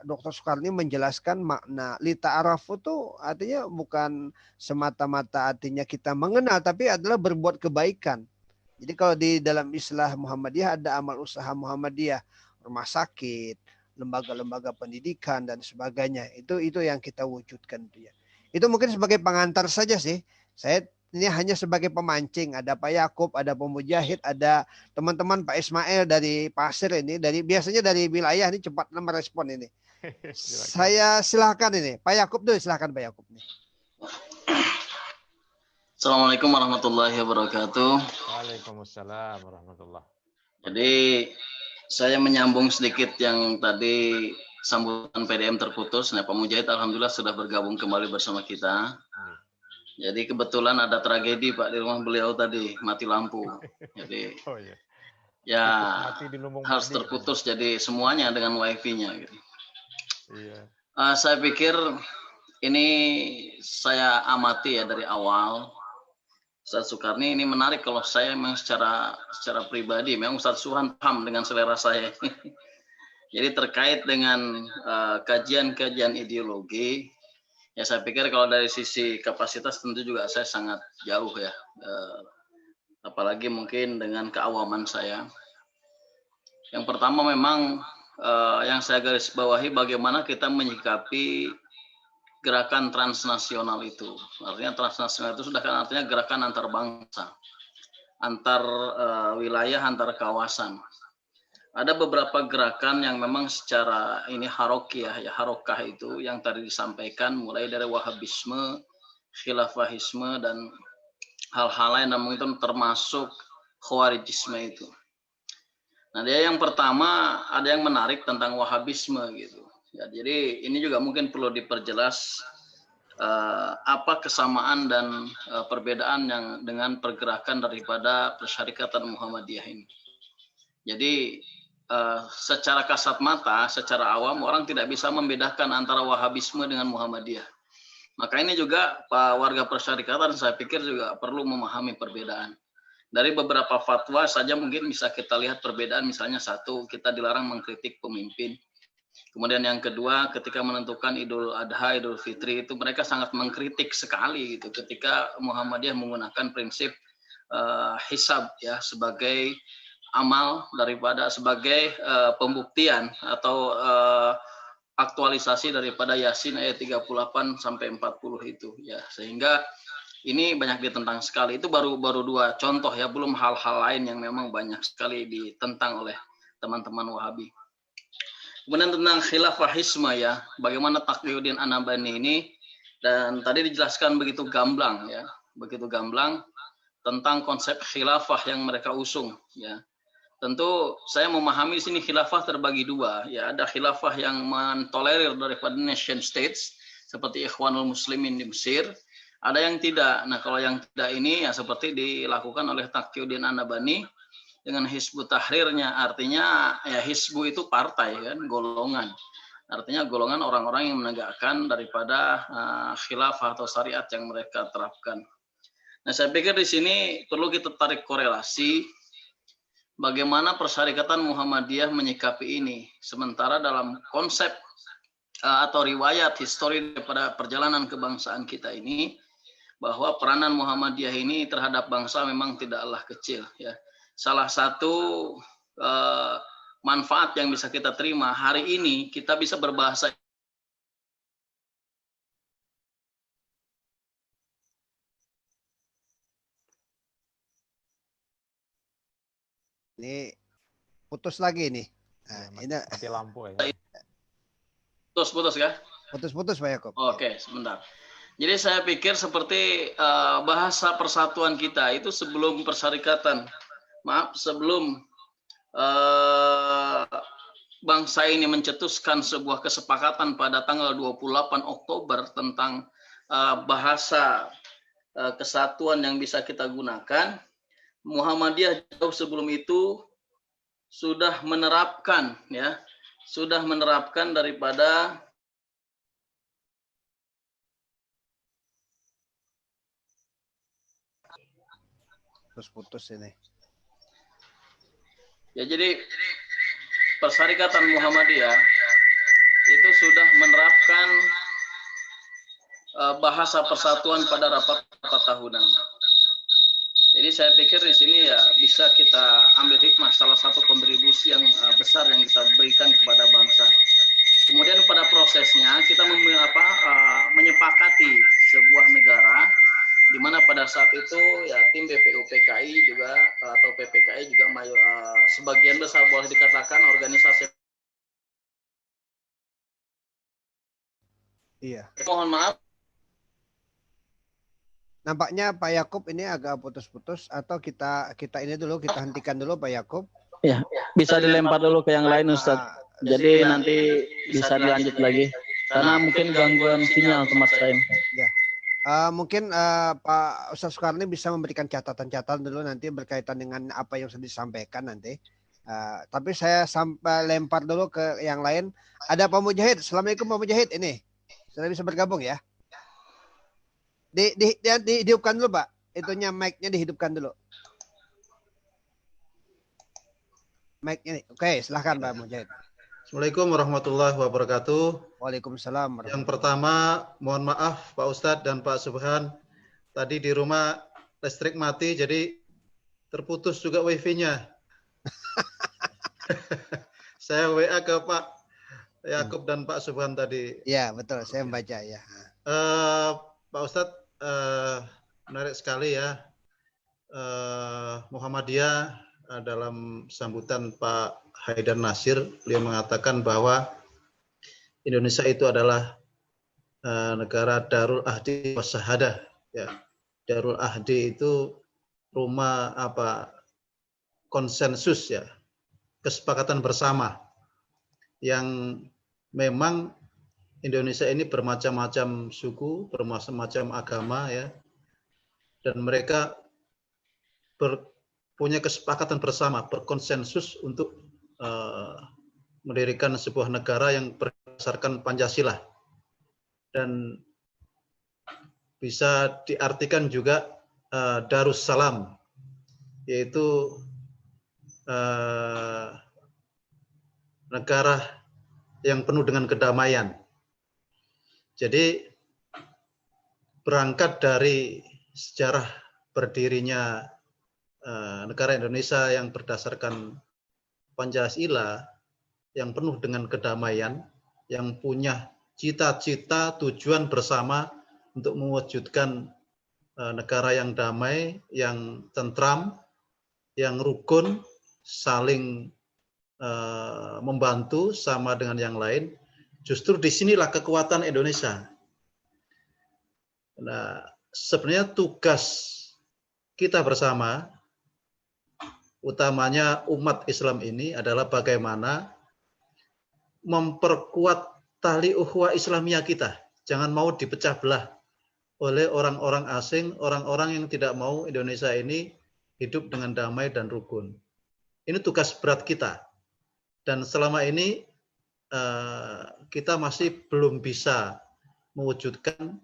Dr. Soekarni menjelaskan makna li ta'arafu itu artinya bukan semata-mata artinya kita mengenal, tapi adalah berbuat kebaikan. Jadi kalau di dalam istilah Muhammadiyah ada amal usaha Muhammadiyah, rumah sakit, lembaga-lembaga pendidikan dan sebagainya. Itu yang kita wujudkan itu ya. Itu mungkin sebagai pengantar saja sih. Saya ini hanya sebagai pemancing. Ada Pak Yakub, ada Pak Mujahid, ada teman-teman Pak Ismail dari Pasir ini, biasanya dari wilayah ini cepat merespon ini. Saya silahkan ini, Pak Yakub dulu, silahkan Pak Yakub nih. Assalamualaikum warahmatullahi wabarakatuh. Waalaikumsalam warahmatullahi. Jadi saya menyambung sedikit yang tadi sambutan PDM terputus. Nah, Pak Mujahid alhamdulillah sudah bergabung kembali bersama kita. Jadi kebetulan ada tragedi Pak di rumah beliau tadi, mati lampu. Jadi ya harus terputus jadi semuanya dengan wifi-nya gitu. Iya. Saya pikir ini saya amati ya dari awal. Ustadz Soekarni ini menarik kalau saya memang secara pribadi, memang Ustadz Suhan paham dengan selera saya. Jadi terkait dengan kajian-kajian ideologi, ya saya pikir kalau dari sisi kapasitas tentu juga saya sangat jauh ya, apalagi mungkin dengan keawaman saya. Yang pertama memang yang saya garis bawahi bagaimana kita menyikapi gerakan transnasional itu. Artinya transnasional itu sudah kan artinya gerakan antar bangsa, antar wilayah, antar kawasan. Ada beberapa gerakan yang memang secara ini harokah itu yang tadi disampaikan mulai dari Wahabisme, Khilafahisme dan hal-hal lain, namun itu termasuk Khawarijisme itu. Nah, dia yang pertama ada yang menarik tentang Wahabisme gitu. Ya, jadi ini juga mungkin perlu diperjelas apa kesamaan dan perbedaan yang dengan pergerakan daripada Persyarikatan Muhammadiyah ini. Jadi secara kasat mata, secara awam orang tidak bisa membedakan antara Wahabisme dengan Muhammadiyah. Maka ini juga Pak warga persyarikatan saya pikir juga perlu memahami perbedaan. Dari beberapa fatwa saja mungkin bisa kita lihat perbedaan, misalnya satu, kita dilarang mengkritik pemimpin. Kemudian yang kedua, ketika menentukan Idul Adha, Idul Fitri itu mereka sangat mengkritik sekali gitu ketika Muhammadiyah menggunakan prinsip hisab ya sebagai amal daripada sebagai pembuktian atau aktualisasi daripada Yasin ayat 38 sampai 40 itu ya, sehingga ini banyak ditentang sekali. Itu baru dua contoh ya, belum hal-hal lain yang memang banyak sekali ditentang oleh teman-teman Wahabi. Kemudian tentang khilafahisme ya, bagaimana Taqiyuddin An-Nabhani ini, dan tadi dijelaskan begitu gamblang ya, begitu gamblang tentang konsep khilafah yang mereka usung ya. Tentu saya memahami di sini khilafah terbagi dua ya, ada khilafah yang mentolerir daripada nation states seperti Ikhwanul Muslimin di Mesir, ada yang tidak. Nah, kalau yang tidak ini ya seperti dilakukan oleh Taqiyuddin An-Nabhani dengan Hizbut Tahrirnya, artinya ya Hizbu itu partai kan, golongan. Artinya golongan orang-orang yang menegakkan daripada khilafah atau syariat yang mereka terapkan. Nah, saya pikir di sini perlu kita tarik korelasi bagaimana Persyarikatan Muhammadiyah menyikapi ini. Sementara dalam konsep atau riwayat histori daripada perjalanan kebangsaan kita ini, bahwa peranan Muhammadiyah ini terhadap bangsa memang tidaklah kecil ya. Salah satu manfaat yang bisa kita terima hari ini, kita bisa berbahasa Ini putus lagi nih. Nah, ini mati lampu ya. putus ya? Putus-putus Pak Yakub. Oke, sebentar. Jadi saya pikir seperti bahasa persatuan kita itu sebelum persyarikatan, sebelum bangsa ini mencetuskan sebuah kesepakatan pada tanggal 28 Oktober tentang bahasa kesatuan yang bisa kita gunakan, Muhammadiyah jauh sebelum itu sudah menerapkan ya, sudah menerapkan daripada putus ini. Ya, jadi Persyarikatan Muhammadiyah itu sudah menerapkan bahasa persatuan pada rapat tahunan. Jadi saya pikir di sini ya bisa kita ambil hikmah, salah satu kontribusi yang besar yang kita berikan kepada bangsa. Kemudian pada prosesnya kita menyepakati sebuah negara, di mana pada saat itu ya tim BPUPKI juga atau PPKI juga sebagian besar boleh dikatakan organisasi. Iya. Mohon maaf. Nampaknya Pak Yakub ini agak putus-putus, atau kita ini dulu, kita hentikan dulu Pak Yakub. Ya, bisa dilempar dulu ke yang lain Ustadz. Jadi nanti bisa dilanjut lagi. Karena mungkin gangguan sinyal tempat saya. Ya. Mungkin Pak Ustadz Sukarni bisa memberikan catatan-catatan dulu nanti berkaitan dengan apa yang sudah disampaikan nanti. Tapi saya sampai lempar dulu ke yang lain. Ada Pak Mujahid. Assalamualaikum Pak Mujahid, ini sudah bisa bergabung ya? Dihidupkan dulu Pak, itunya mic-nya dihidupkan dulu. Mic-nya nih. Oke, silahkan Pak Mujahid. Assalamualaikum warahmatullahi wabarakatuh. Waalaikumsalam. Yang pertama, mohon maaf Pak Ustadz dan Pak Subhan, tadi di rumah listrik mati, jadi terputus juga wifi-nya. Saya WA ke Pak Yakub dan Pak Subhan tadi. Ya betul, saya membaca ya. Pak Ustadz, menarik sekali ya, Muhammadiyah dalam sambutan Pak Haidar Nasir, beliau mengatakan bahwa Indonesia itu adalah negara Darul Ahdi Wassahadah. Ya. Darul Ahdi itu rumah konsensus ya, kesepakatan bersama, yang memang Indonesia ini bermacam-macam suku, bermacam-macam agama ya, dan mereka punya kesepakatan bersama, berkonsensus untuk mendirikan sebuah negara yang berdasarkan Pancasila. Dan bisa diartikan juga Darussalam, yaitu negara yang penuh dengan kedamaian. Jadi berangkat dari sejarah berdirinya negara Indonesia yang berdasarkan Pancasila, yang penuh dengan kedamaian, yang punya cita-cita tujuan bersama untuk mewujudkan negara yang damai, yang tentram, yang rukun, saling membantu sama dengan yang lain. Justru disinilah kekuatan Indonesia. Nah, sebenarnya tugas kita bersama, utamanya umat Islam ini, adalah bagaimana memperkuat tali ukhuwah Islamiyah kita. Jangan mau dipecah belah oleh orang-orang asing, orang-orang yang tidak mau Indonesia ini hidup dengan damai dan rukun. Ini tugas berat kita. Dan selama ini kita masih belum bisa mewujudkan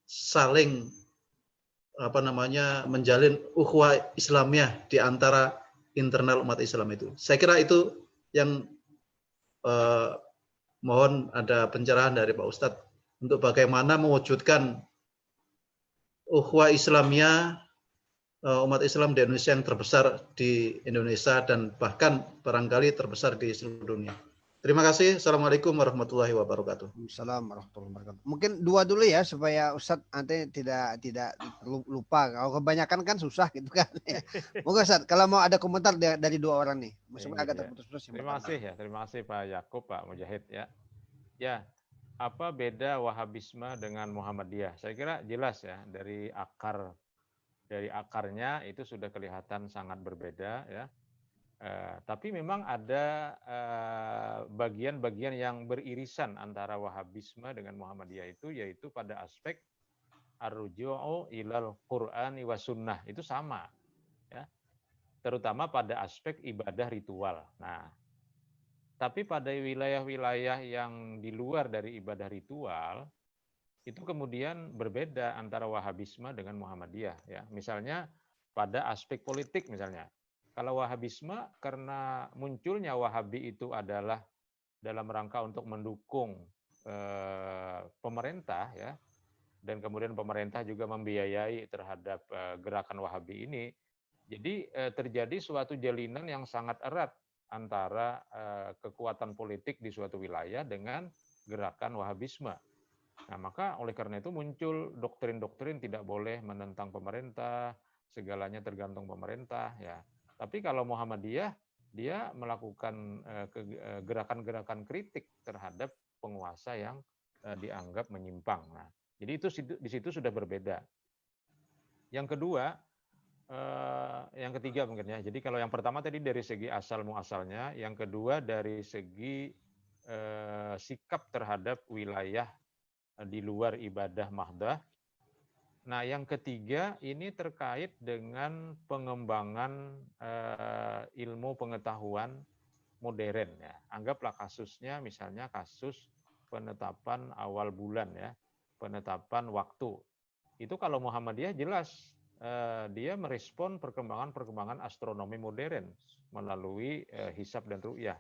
saling menjalin ukhuwah Islamiyah di antara internal umat Islam itu. Saya kira itu yang mohon ada pencerahan dari Pak Ustadz untuk bagaimana mewujudkan ukhuwah Islamiyah umat Islam di Indonesia yang terbesar di Indonesia dan bahkan barangkali terbesar di seluruh dunia. Terima kasih. Assalamualaikum warahmatullahi wabarakatuh. Assalamualaikum warahmatullahi wabarakatuh. Mungkin dua dulu ya supaya Ustadz nanti tidak lupa. Kalau kebanyakan kan susah gitu kan. Moga Ustadz kalau mau ada komentar dari dua orang nih. Meskipun agak terputus-putus. Terima kasih Pak Yakub, Pak Mujahid ya. Ya, apa beda Wahabisme dengan Muhammadiyah? Saya kira jelas ya, dari akarnya itu sudah kelihatan sangat berbeda ya. Tapi memang ada bagian-bagian yang beririsan antara Wahabisme dengan Muhammadiyah itu, yaitu pada aspek ar-ruju'u ilal Qur'ani wa sunnah, itu sama ya. Terutama pada aspek ibadah ritual. Nah, tapi pada wilayah-wilayah yang di luar dari ibadah ritual itu kemudian berbeda antara Wahabisme dengan Muhammadiyah ya. Misalnya pada aspek politik misalnya. Kalau Wahabisme karena munculnya Wahabi itu adalah dalam rangka untuk mendukung pemerintah ya, dan kemudian pemerintah juga membiayai terhadap gerakan Wahabi ini. Jadi terjadi suatu jalinan yang sangat erat antara kekuatan politik di suatu wilayah dengan gerakan Wahabisme. Nah, maka oleh karena itu muncul doktrin-doktrin tidak boleh menentang pemerintah, segalanya tergantung pemerintah ya. Tapi kalau Muhammadiyah, dia melakukan gerakan-gerakan kritik terhadap penguasa yang dianggap menyimpang. Nah, jadi itu di situ sudah berbeda. Yang kedua, yang ketiga mungkin ya. Jadi kalau yang pertama tadi dari segi asal muasalnya, yang kedua dari segi sikap terhadap wilayah di luar ibadah mahdah. Nah, yang ketiga ini terkait dengan pengembangan ilmu pengetahuan modern ya. Anggaplah kasusnya misalnya kasus penetapan awal bulan ya, penetapan waktu. Itu kalau Muhammadiyah jelas dia merespon perkembangan astronomi modern melalui hisab dan ru'yah.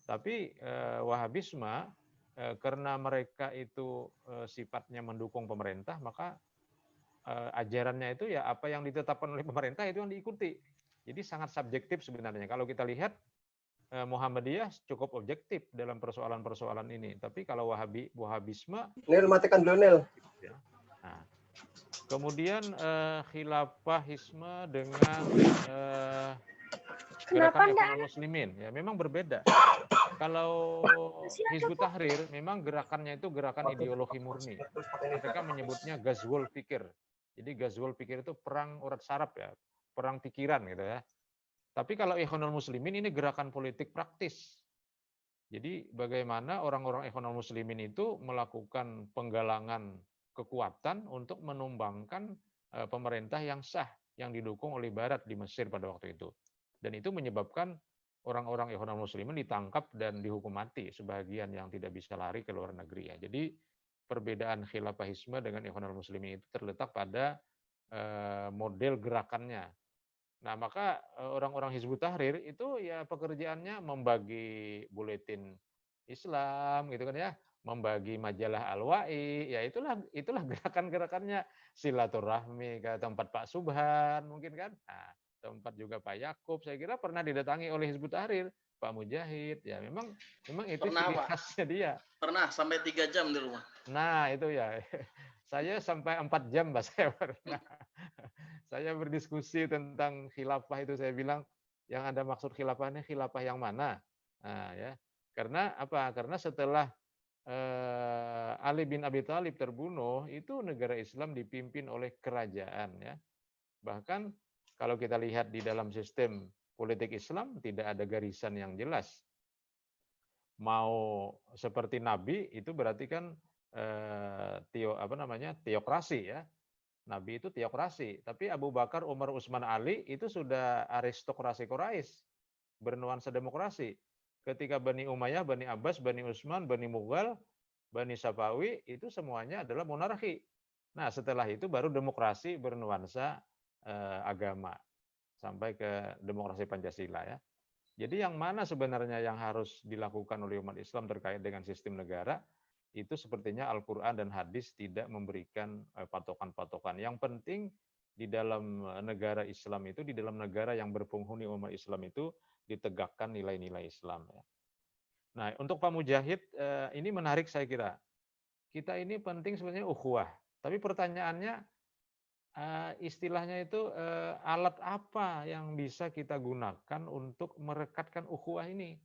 Tapi Wahabisme karena mereka itu sifatnya mendukung pemerintah, maka ajarannya itu ya apa yang ditetapkan oleh pemerintah itu yang diikuti. Jadi sangat subjektif sebenarnya. Kalau kita lihat Muhammadiyah cukup objektif dalam persoalan-persoalan ini. Tapi kalau Wahabisme, Nel matikan dulu Nel. Nah, kemudian khilafahisme dengan gerakan ekonomi muslimin ya memang berbeda. Kalau Hizbut Tahrir memang gerakannya itu gerakan ideologi murni. Mereka menyebutnya Ghazwul Fikir. Jadi Ghazwul Fikir itu perang urat saraf ya, perang pikiran gitu ya. Tapi kalau Ikhwanul Muslimin ini gerakan politik praktis. Jadi bagaimana orang-orang Ikhwanul Muslimin itu melakukan penggalangan kekuatan untuk menumbangkan pemerintah yang sah yang didukung oleh Barat di Mesir pada waktu itu. Dan itu menyebabkan orang-orang Ikhwanul Muslimin ditangkap dan dihukum mati, sebagian yang tidak bisa lari ke luar negeri ya. Jadi perbedaan khilafahisme dengan Ikhwanul Muslimin itu terletak pada model gerakannya. Nah, maka orang-orang Hizbut Tahrir itu ya pekerjaannya membagi buletin Islam gitu kan ya, membagi majalah Al-Wa'i, ya itulah gerakan-gerakannya, silaturahmi ke tempat Pak Subhan mungkin kan. Nah, tempat juga Pak Yakub, saya kira pernah didatangi oleh Hizbut Tahrir, Pak Mujahid, ya memang itu Pernah, ciri Pak. khasnya dia. Pernah sampai 3 jam di rumah. Nah, itu ya. Saya sampai 4 jam, Pak, saya pernah. Saya berdiskusi tentang khilafah itu, saya bilang, yang Anda maksud khilafah ini khilafah yang mana? Nah, ya. Karena apa? Karena setelah Ali bin Abi Thalib terbunuh, itu negara Islam dipimpin oleh kerajaan, ya. Bahkan kalau kita lihat di dalam sistem politik Islam tidak ada garisan yang jelas. Mau seperti Nabi itu berarti kan teokrasi, ya. Nabi itu teokrasi, tapi Abu Bakar, Umar, Utsman, Ali itu sudah aristokrasi Quraisy, bernuansa demokrasi. Ketika Bani Umayyah, Bani Abbas, Bani Utsman, Bani Mughal, Bani Safawi itu semuanya adalah monarki. Nah, setelah itu baru demokrasi bernuansa agama sampai ke demokrasi Pancasila, ya. Jadi yang mana sebenarnya yang harus dilakukan oleh umat Islam terkait dengan sistem negara? Itu sepertinya Al-Quran dan hadis tidak memberikan patokan-patokan. Yang penting di dalam negara Islam itu, di dalam negara yang berpenghuni umat Islam itu ditegakkan nilai-nilai Islam. Nah, untuk Pak Mujahid, ini menarik saya kira. Kita ini penting sebenarnya ukhuwah. Tapi pertanyaannya, istilahnya itu alat apa yang bisa kita gunakan untuk merekatkan ukhuwah ini?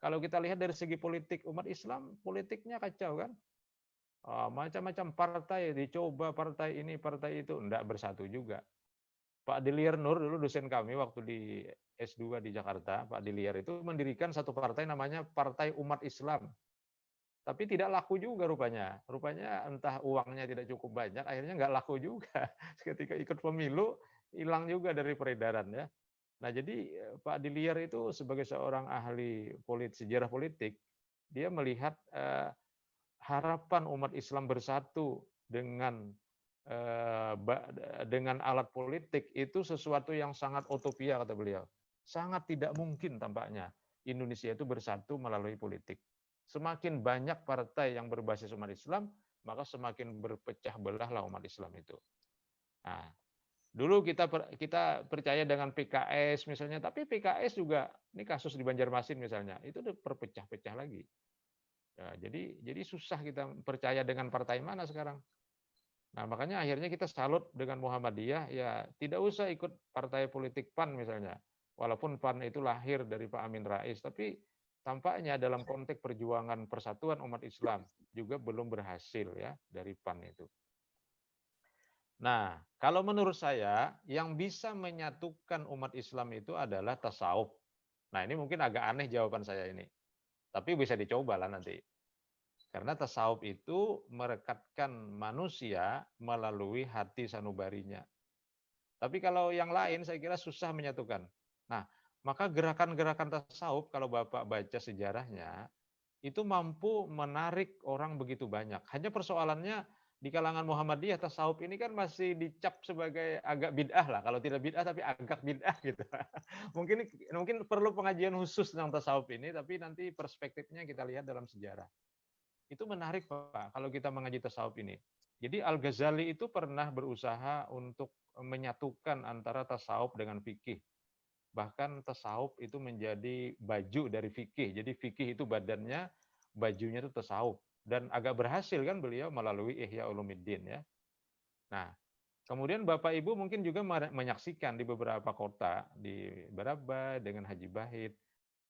Kalau kita lihat dari segi politik umat Islam, politiknya kacau kan? Macam-macam partai dicoba, partai ini, partai itu, enggak bersatu juga. Pak Diliar Nur dulu dosen kami waktu di S2 di Jakarta, Pak Diliar itu mendirikan satu partai namanya Partai Umat Islam. Tapi tidak laku juga rupanya. Rupanya entah uangnya tidak cukup banyak, akhirnya nggak laku juga. Ketika ikut pemilu, hilang juga dari peredaran, ya. Nah, jadi Pak Diliar itu sebagai seorang ahli sejarah politik, dia melihat harapan umat Islam bersatu dengan alat politik itu sesuatu yang sangat utopia, kata beliau. Sangat tidak mungkin tampaknya Indonesia itu bersatu melalui politik. Semakin banyak partai yang berbasis umat Islam, maka semakin berpecah belahlah umat Islam itu. Nah, dulu kita percaya dengan PKS misalnya, tapi PKS juga, ini kasus di Banjarmasin misalnya, itu udah berpecah-pecah lagi. Ya, jadi susah kita percaya dengan partai mana sekarang. Nah, makanya akhirnya kita salut dengan Muhammadiyah, ya tidak usah ikut partai politik PAN misalnya. Walaupun PAN itu lahir dari Pak Amin Rais, tapi tampaknya dalam konteks perjuangan persatuan umat Islam juga belum berhasil, ya, dari PAN itu. Nah, kalau menurut saya, yang bisa menyatukan umat Islam itu adalah tasawuf. Nah, ini mungkin agak aneh jawaban saya ini. Tapi bisa dicoba lah nanti. Karena tasawuf itu merekatkan manusia melalui hati sanubarinya. Tapi kalau yang lain saya kira susah menyatukan. Nah, maka gerakan-gerakan tasawuf kalau Bapak baca sejarahnya, itu mampu menarik orang begitu banyak. Hanya persoalannya di kalangan Muhammadiyah, tasawuf ini kan masih dicap sebagai agak bid'ah lah. Kalau tidak bid'ah tapi agak bid'ah gitu. Mungkin perlu pengajian khusus tentang tasawuf ini, tapi nanti perspektifnya kita lihat dalam sejarah. Itu menarik, Pak, kalau kita mengaji tasawuf ini. Jadi Al-Ghazali itu pernah berusaha untuk menyatukan antara tasawuf dengan fikih. Bahkan tasawuf itu menjadi baju dari fikih. Jadi fikih itu badannya, bajunya itu tasawuf. Dan agak berhasil kan beliau melalui Ihya Ulumuddin, ya. Nah, kemudian Bapak Ibu mungkin juga menyaksikan di beberapa kota, di Barabai dengan Haji Bahid,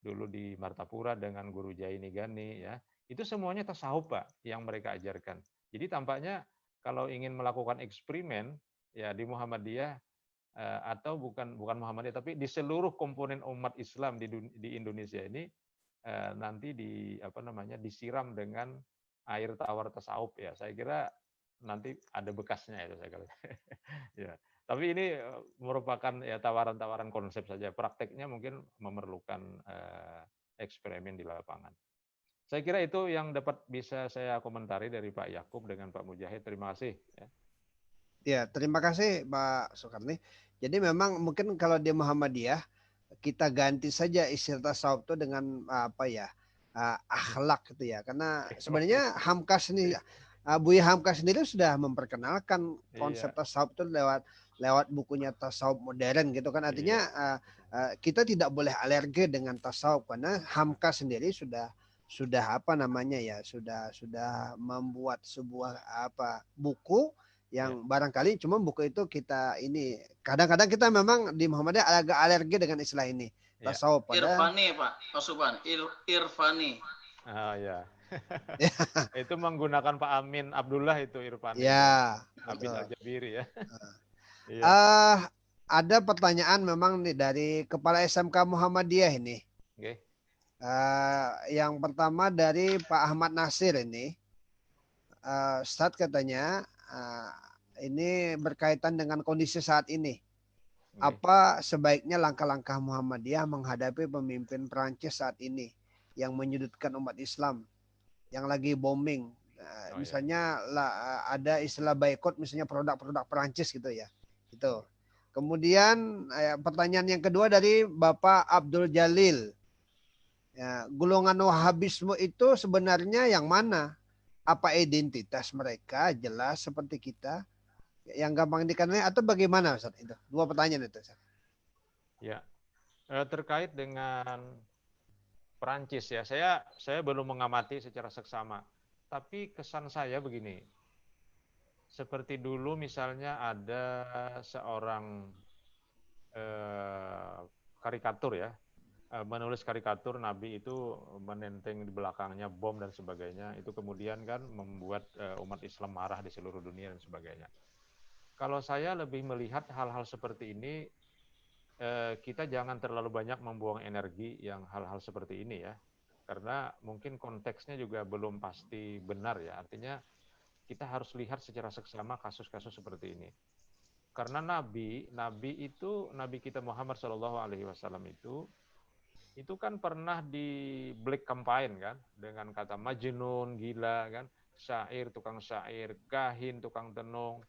dulu di Martapura dengan Guru Jaini Gani, ya. Itu semuanya tasawuf, Pak, yang mereka ajarkan. Jadi tampaknya kalau ingin melakukan eksperimen, ya di Muhammadiyah atau bukan Muhammadiyah, tapi di seluruh komponen umat Islam di Indonesia ini nanti disiram dengan air tawar tasawuf, ya. Saya kira nanti ada bekasnya itu saya kira. Ya. Tapi ini merupakan ya tawaran-tawaran konsep saja. Prakteknya mungkin memerlukan eksperimen di lapangan. Saya kira itu yang dapat bisa saya komentari dari Pak Yakub dengan Pak Mujahid. Terima kasih. Ya. Ya, terima kasih Pak Soekarni. Jadi memang mungkin kalau di Muhammadiyah kita ganti saja istilah tasawuf itu dengan apa ya, akhlak gitu ya. Karena sebenarnya Hamka sendiri, Buya Hamka sendiri sudah memperkenalkan konsep Iya. tasawuf itu lewat bukunya Tasawuf Modern gitu kan. Artinya kita tidak boleh alergi dengan tasawuf karena Hamka sendiri sudah apa namanya ya, sudah membuat sebuah apa buku yang barangkali cuma buku itu kita ini kadang-kadang kita memang di Muhammadiyah agak alergi dengan istilah ini tasawuf pada Irfani Pak Suban, Irfani. Oh ya. Itu menggunakan Pak Amin Abdullah itu Irfani. Ya, Abid betul. Al-Jabiri ya. Iya. Ada pertanyaan memang nih dari Kepala SMK Muhammadiyah ini. Okay. Yang pertama dari Pak Ahmad Nasir ini. Ustadz katanya ini berkaitan dengan kondisi saat ini. Apa sebaiknya langkah-langkah Muhammadiyah menghadapi pemimpin Perancis saat ini yang menyudutkan umat Islam, yang lagi booming, misalnya ada istilah boykot, misalnya produk-produk Perancis gitu ya. Itu. Kemudian pertanyaan yang kedua dari Bapak Abdul Jalil. Ya, golongan Wahabisme itu sebenarnya yang mana? Apa identitas mereka jelas seperti kita yang gampang dikenali atau bagaimana Ustaz? Itu dua pertanyaan itu Ustaz. Ya, terkait dengan Perancis ya, saya belum mengamati secara seksama, tapi kesan saya begini, seperti dulu misalnya ada seorang karikatur ya, menulis karikatur Nabi itu menenteng di belakangnya bom dan sebagainya, itu kemudian kan membuat umat Islam marah di seluruh dunia dan sebagainya. Kalau saya lebih melihat hal-hal seperti ini, kita jangan terlalu banyak membuang energi yang hal-hal seperti ini ya, karena mungkin konteksnya juga belum pasti benar ya, artinya kita harus lihat secara seksama kasus-kasus seperti ini. Karena Nabi kita Muhammad SAW itu kan pernah di black campaign kan, dengan kata majnun, gila kan, syair, tukang syair, kahin, tukang tenung,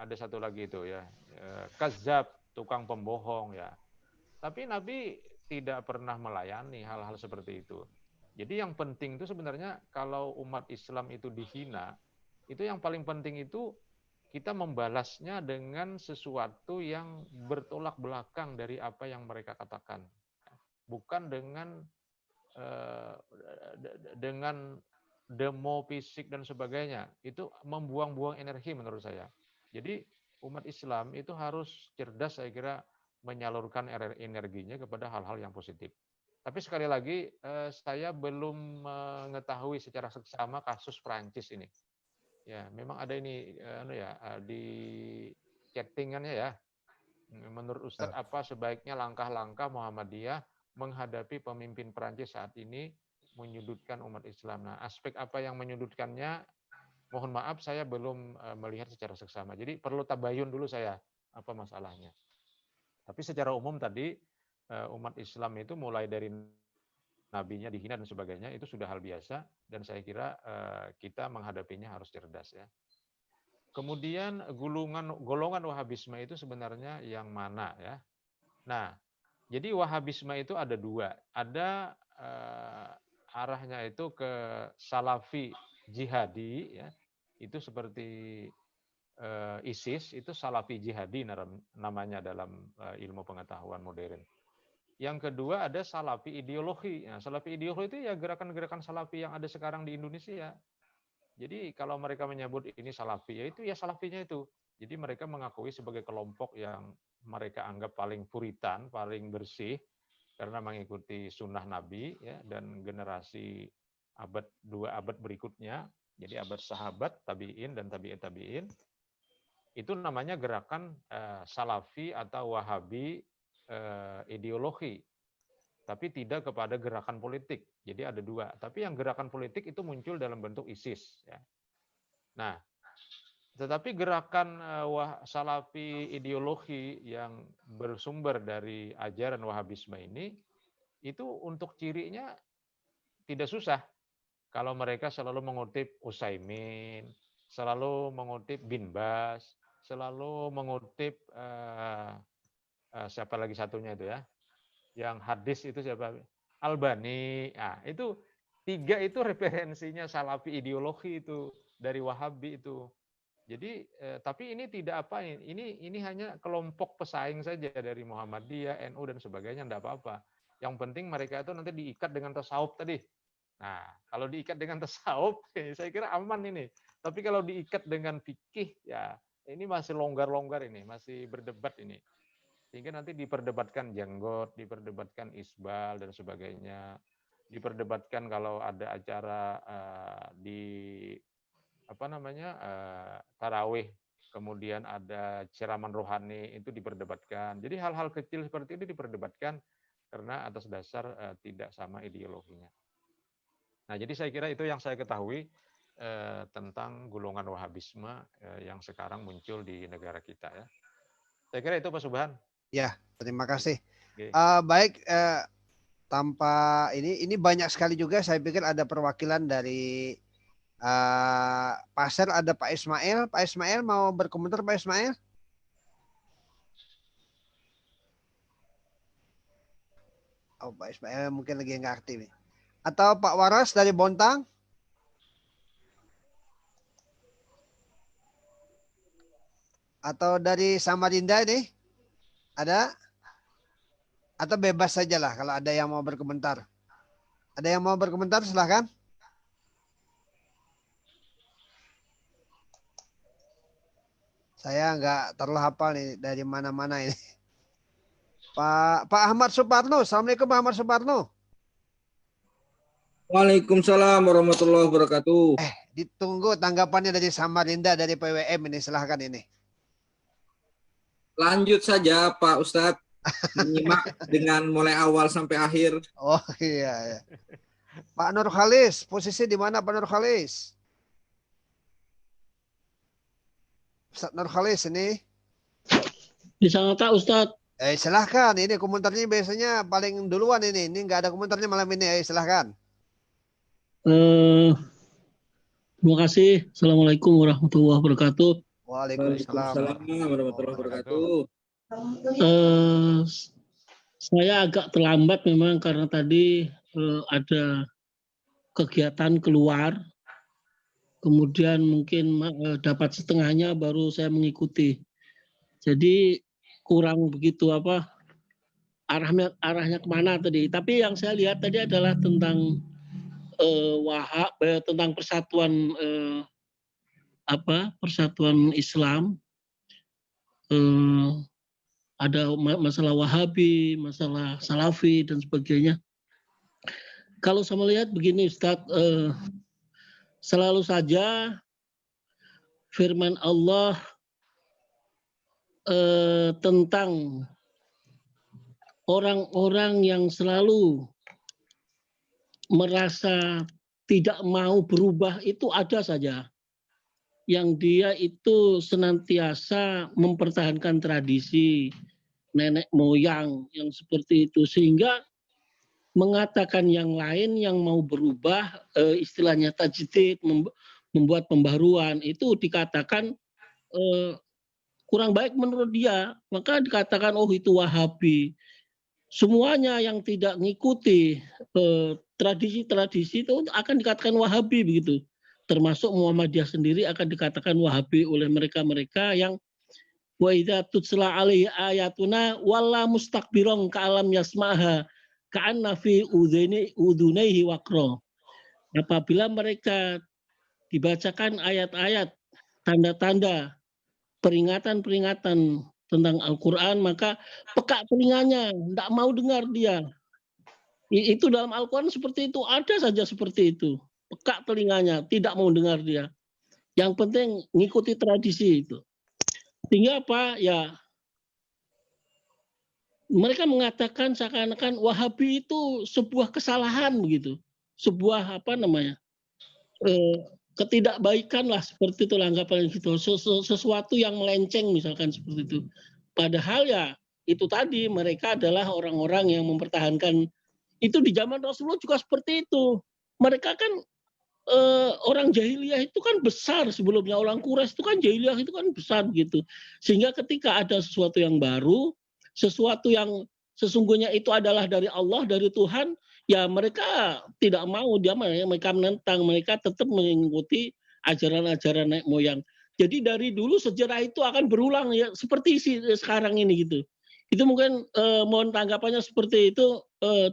ada satu lagi itu ya, kazab, tukang pembohong ya. Tapi Nabi tidak pernah melayani hal-hal seperti itu. Jadi yang penting itu sebenarnya kalau umat Islam itu dihina, itu yang paling penting itu kita membalasnya dengan sesuatu yang bertolak belakang dari apa yang mereka katakan. Bukan dengan demo fisik dan sebagainya. Itu membuang-buang energi menurut saya. Jadi umat Islam itu harus cerdas saya kira menyalurkan energinya kepada hal-hal yang positif. Tapi sekali lagi saya belum mengetahui secara seksama kasus Prancis ini. Ya, memang ada ini di chattingannya ya. Menurut Ustadz apa sebaiknya langkah-langkah Muhammadiyah menghadapi pemimpin Prancis saat ini menyudutkan umat Islam. Nah, aspek apa yang menyudutkannya, mohon maaf saya belum melihat secara seksama. Jadi perlu tabayun dulu saya apa masalahnya. Tapi secara umum tadi umat Islam itu mulai dari nabinya dihina dan sebagainya itu sudah hal biasa dan saya kira kita menghadapinya harus cerdas ya. Kemudian golongan Wahabisme itu sebenarnya yang mana ya? Nah, jadi Wahabisme itu ada dua, ada arahnya itu ke Salafi jihadi ya, itu seperti ISIS itu Salafi jihadi namanya dalam ilmu pengetahuan modern. Yang kedua ada Salafi ideologi. Nah, Salafi ideologi itu ya gerakan-gerakan Salafi yang ada sekarang di Indonesia. Jadi kalau mereka menyebut ini Salafi, ya itu ya Salafinya itu. Jadi mereka mengakui sebagai kelompok yang mereka anggap paling puritan, paling bersih, karena mengikuti sunnah Nabi ya, dan generasi dua abad berikutnya, jadi abad sahabat, tabi'in dan tabi'in, itu namanya gerakan Salafi atau Wahabi ideologi, tapi tidak kepada gerakan politik. Jadi ada dua. Tapi yang gerakan politik itu muncul dalam bentuk ISIS. Ya. Nah, tetapi gerakan Salafi ideologi yang bersumber dari ajaran Wahabisme ini, itu untuk cirinya tidak susah. kalau mereka selalu mengutip Utsaimin, selalu mengutip Bin Bas, selalu mengutip siapa lagi satunya itu ya, yang hadis itu siapa? Albani. Nah, itu 3 itu referensinya Salafi ideologi itu dari Wahabi itu. Jadi tapi ini tidak apa ini hanya kelompok pesaing saja dari Muhammadiyah, NU dan sebagainya, enggak apa-apa. Yang penting mereka itu nanti diikat dengan tasawuf tadi. Nah, kalau diikat dengan tasawuf saya kira aman ini. Tapi kalau diikat dengan fikih ya ini masih longgar-longgar ini, masih berdebat ini. Sehingga nanti diperdebatkan jenggot, diperdebatkan isbal dan sebagainya. Diperdebatkan kalau ada acara di tarawih, kemudian ada ceramah rohani, itu diperdebatkan. Jadi hal-hal kecil seperti ini diperdebatkan karena atas dasar tidak sama ideologinya. Nah, jadi saya kira itu yang saya ketahui tentang golongan Wahabisme yang sekarang muncul di negara kita ya. Saya kira itu Pak Subhan. Ya, terima kasih. Oke. Baik, tanpa ini banyak sekali juga. Saya pikir ada perwakilan dari Pasar, ada Pak Ismail. Pak Ismail mau berkomentar, Pak Ismail? Oh, Pak Ismail mungkin lagi nggak aktif. Atau Pak Waras dari Bontang? Atau dari Samarinda ini? Ada? Atau bebas sajalah kalau ada yang mau berkomentar. Ada yang mau berkomentar, silahkan. Saya nggak terlalu hafal nih dari mana-mana ini. Pak Ahmad Suparno. Assalamualaikum Pak Ahmad Suparno. Waalaikumsalam warahmatullahi wabarakatuh. Ditunggu tanggapannya dari Samarinda, dari PWM ini, silahkan ini. Lanjut saja Pak Ustadz, menyimak dengan mulai awal sampai akhir. Oh iya. Pak Nur Khalis, posisi di mana Pak Nur Khalis? Ustadz Nur Khalis ini. Di sana tak Ustadz? Silahkan, ini komentarnya biasanya paling duluan ini. Ini nggak ada komentarnya malam ini. Silahkan. Terima kasih. Assalamualaikum warahmatullahi wabarakatuh. Waalaikumsalam warahmatullahi wabarakatuh. Saya agak terlambat memang karena tadi ada kegiatan keluar. Kemudian mungkin dapat setengahnya baru saya mengikuti. Jadi kurang begitu arahnya kemana tadi. Tapi yang saya lihat tadi adalah tentang tentang persatuan persatuan Islam. Ada masalah Wahabi, masalah Salafi dan sebagainya. Kalau saya melihat begini Ustadz, selalu saja firman Allah tentang orang-orang yang selalu merasa tidak mau berubah itu ada saja. Yang dia itu senantiasa mempertahankan tradisi nenek moyang yang seperti itu. Sehingga mengatakan yang lain yang mau berubah, istilahnya tajdid, membuat pembaruan, itu dikatakan kurang baik menurut dia. Maka dikatakan, oh itu Wahabi. Semuanya yang tidak mengikuti tradisi-tradisi itu akan dikatakan Wahabi begitu. Termasuk Muhammadiyah sendiri akan dikatakan Wahabi oleh mereka-mereka yang wa idza tutsla alaihi ayatuna walla mustakbiron ka'alam yasmaha ka'anna fi udhunaihi waqra. Apabila mereka dibacakan ayat-ayat, tanda-tanda, peringatan-peringatan tentang Al-Quran, maka peka telinganya, tidak mau dengar dia. Itu dalam Al-Quran seperti itu, ada saja seperti itu. Peka telinganya, tidak mau dengar dia. Yang penting ngikuti tradisi itu. Sehingga apa? Ya, mereka mengatakan seakan-akan Wahabi itu sebuah kesalahan begitu. Sebuah ketidakbaikan lah, seperti itu anggapan gitu, sesuatu yang melenceng misalkan seperti itu. Padahal ya itu tadi, mereka adalah orang-orang yang mempertahankan itu di zaman Rasulullah juga seperti itu. Mereka kan orang jahiliyah itu kan besar sebelumnya, orang Quraisy itu kan jahiliyah itu kan besar gitu. Sehingga ketika ada sesuatu yang baru, sesuatu yang sesungguhnya itu adalah dari Allah, dari Tuhan, ya mereka tidak mau, mereka menentang, mereka tetap mengikuti ajaran-ajaran nenek moyang. Jadi dari dulu sejarah itu akan berulang ya seperti sekarang ini gitu. Itu mungkin mohon tanggapannya seperti itu.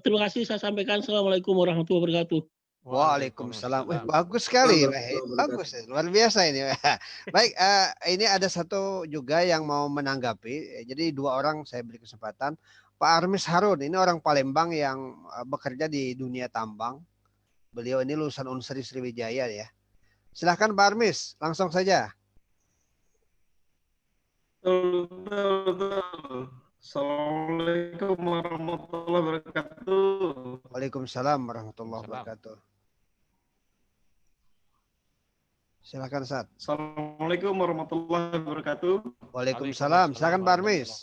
Terima kasih saya sampaikan. Assalamualaikum warahmatullahi wabarakatuh. Waalaikumsalam. Bagus sekali. Bagus, luar biasa ini. Baik, ini ada satu juga yang mau menanggapi. Jadi dua orang saya beri kesempatan. Pak Armis Harun, ini orang Palembang yang bekerja di dunia tambang. Beliau ini lulusan Unsri Sriwijaya ya. Silahkan Pak Armis, langsung saja. Assalamualaikum warahmatullahi wabarakatuh. Waalaikumsalam warahmatullahi wabarakatuh. Silakan Ustaz. Assalamualaikum warahmatullahi wabarakatuh. Waalaikumsalam. Silakan Pak Armis.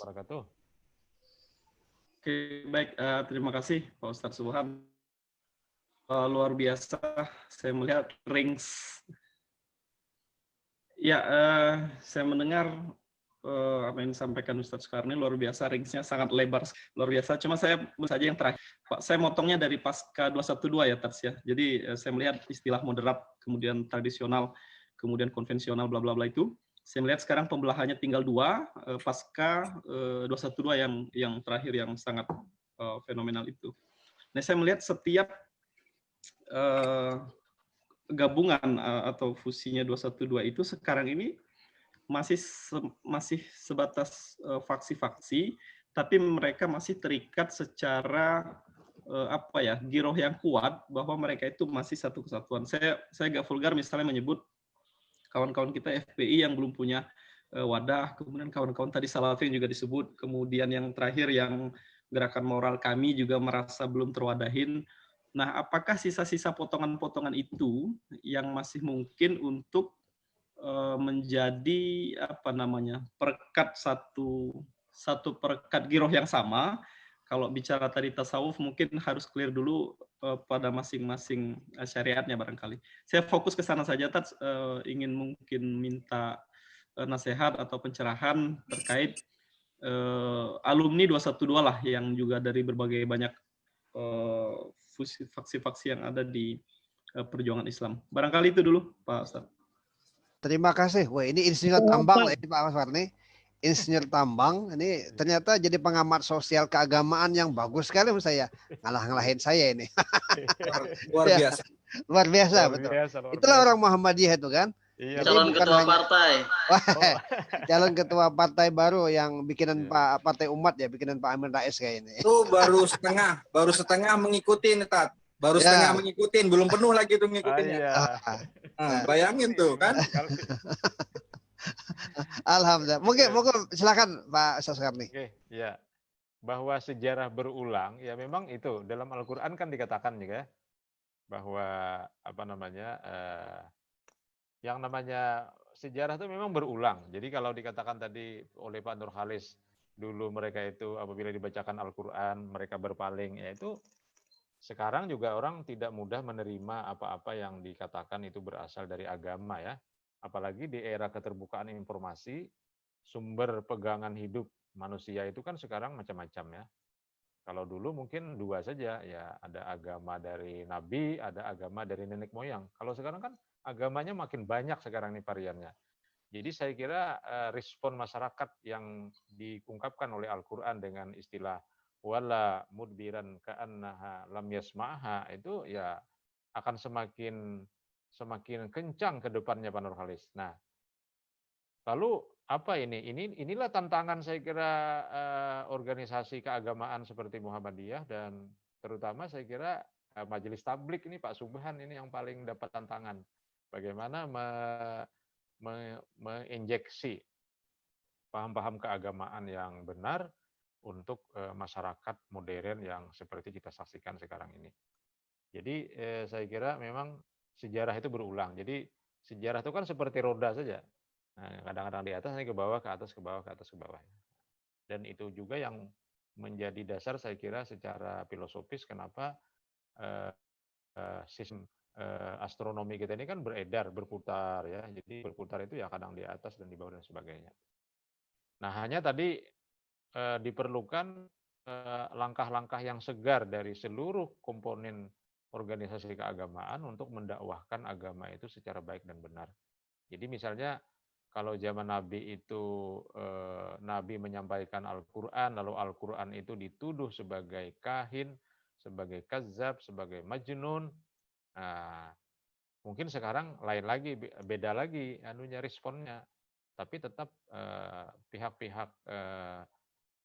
Oke, baik. Terima kasih Pak Ustadz Subhan. Luar biasa. Saya melihat rings. Ya, saya mendengar apa yang disampaikan Ustadz Sukarni, luar biasa, ringsnya sangat lebar, luar biasa. Cuma saya saja yang terakhir, Pak, saya motongnya dari pasca 212 ya, Tats ya. Jadi saya melihat istilah moderat, kemudian tradisional, kemudian konvensional, bla bla bla itu. Saya melihat sekarang pembelahannya tinggal dua, pasca 212 yang terakhir yang sangat fenomenal itu. Nah, saya melihat setiap gabungan atau fusinya 212 itu sekarang ini masih sebatas faksi-faksi, tapi mereka masih terikat secara giroh yang kuat bahwa mereka itu masih satu kesatuan. Saya agak vulgar misalnya menyebut kawan-kawan kita FPI yang belum punya wadah, kemudian kawan-kawan tadi Salafin juga disebut, kemudian yang terakhir yang gerakan moral kami juga merasa belum terwadahin. Nah, apakah sisa-sisa potongan-potongan itu yang masih mungkin untuk menjadi perekat satu perekat giroh yang sama? Kalau bicara tadi tasawuf mungkin harus clear dulu pada masing-masing syariatnya barangkali. Saya fokus ke sana saja, Tats, ingin mungkin minta nasihat atau pencerahan terkait alumni 212 lah yang juga dari berbagai banyak faksi-faksi yang ada di perjuangan Islam. Barangkali itu dulu, Pak Ustadz. Terima kasih. Wah, ini insinyur tambang ini Pak Mas Warni. Insinyur tambang ini ternyata jadi pengamat sosial keagamaan yang bagus sekali menurut saya. Ngalahin saya ini. Luar biasa. Luar biasa, betul. Itulah orang Muhammadiyah itu kan. Iya, calon ketua partai. Calon ketua partai baru yang bikinan Pak Partai Umat ya, bikinan Pak Amin Rais kayak ini. Itu baru setengah mengikuti nih, Tat. Baru setengah mengikutin, belum penuh lagi tuh ngikutinnya. Bayangin tuh kan. Alhamdulillah. Mungkin silakan Pak Saskarni. Oke, ya. Bahwa sejarah berulang, ya memang itu dalam Al-Qur'an kan dikatakan juga bahwa yang namanya sejarah itu memang berulang. Jadi kalau dikatakan tadi oleh Pak Nurhalis, dulu mereka itu apabila dibacakan Al-Qur'an mereka berpaling, ya itu sekarang juga orang tidak mudah menerima apa-apa yang dikatakan itu berasal dari agama ya. Apalagi di era keterbukaan informasi, sumber pegangan hidup manusia itu kan sekarang macam-macam ya. Kalau dulu mungkin dua saja, ya ada agama dari Nabi, ada agama dari nenek moyang. Kalau sekarang kan agamanya makin banyak sekarang nih variannya. Jadi saya kira respon masyarakat yang diungkapkan oleh Al-Quran dengan istilah wala mudbiran ka'annaha lam yasma'ha itu ya akan semakin kencang ke depannya Pak Nurhalis. Nah, lalu apa ini? Inilah tantangan saya kira organisasi keagamaan seperti Muhammadiyah dan terutama saya kira Majelis Tablik ini Pak Subhan ini yang paling dapat tantangan. Bagaimana menginjeksi paham-paham keagamaan yang benar untuk masyarakat modern yang seperti kita saksikan sekarang ini. Jadi saya kira memang sejarah itu berulang. Jadi sejarah itu kan seperti roda saja. Nah, kadang-kadang di atas, nanti ke bawah, ke atas, ke bawah, ke atas, ke bawah. Dan itu juga yang menjadi dasar saya kira secara filosofis kenapa sistem astronomi kita ini kan beredar, berputar ya. Jadi berputar itu ya kadang di atas dan di bawah dan sebagainya. Nah, hanya tadi diperlukan langkah-langkah yang segar dari seluruh komponen organisasi keagamaan untuk mendakwahkan agama itu secara baik dan benar. Jadi misalnya kalau zaman Nabi itu Nabi menyampaikan Al-Quran, lalu Al-Quran itu dituduh sebagai kahin, sebagai kadzab, sebagai majnun. Nah, mungkin sekarang lain lagi, beda lagi responnya. Tapi tetap pihak-pihak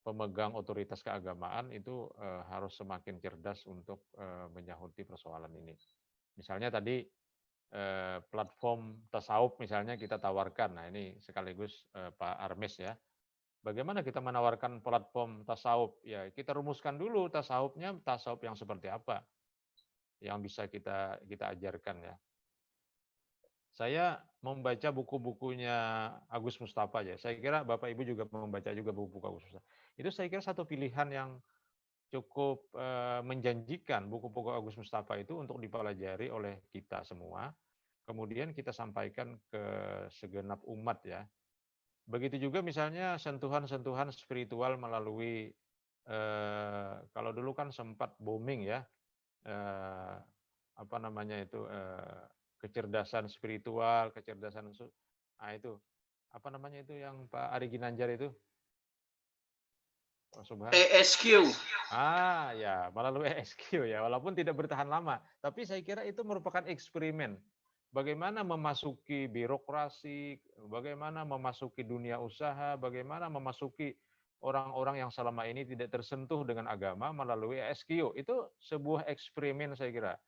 pemegang otoritas keagamaan itu harus semakin cerdas untuk menyahuti persoalan ini. Misalnya tadi platform tasawuf misalnya kita tawarkan. Nah, ini sekaligus Pak Armes ya. Bagaimana kita menawarkan platform tasawuf? Ya, kita rumuskan dulu tasawufnya, tasawuf yang seperti apa yang bisa kita ajarkan ya. Saya membaca buku-bukunya Agus Mustafa ya. Saya kira Bapak Ibu juga membaca juga buku-buku Agus Mustafa. Itu saya kira satu pilihan yang cukup menjanjikan, buku-buku Agus Mustafa itu untuk dipelajari oleh kita semua. Kemudian kita sampaikan ke segenap umat ya. Begitu juga misalnya sentuhan-sentuhan spiritual melalui kalau dulu kan sempat booming ya, apa namanya itu kecerdasan spiritual, kecerdasan itu apa namanya itu yang Pak Ari Ginanjar itu? ESQ. Ya, melalui ESQ ya, walaupun tidak bertahan lama, tapi saya kira itu merupakan eksperimen. Bagaimana memasuki birokrasi, bagaimana memasuki dunia usaha, bagaimana memasuki orang-orang yang selama ini tidak tersentuh dengan agama melalui ESQ. Itu sebuah eksperimen saya kira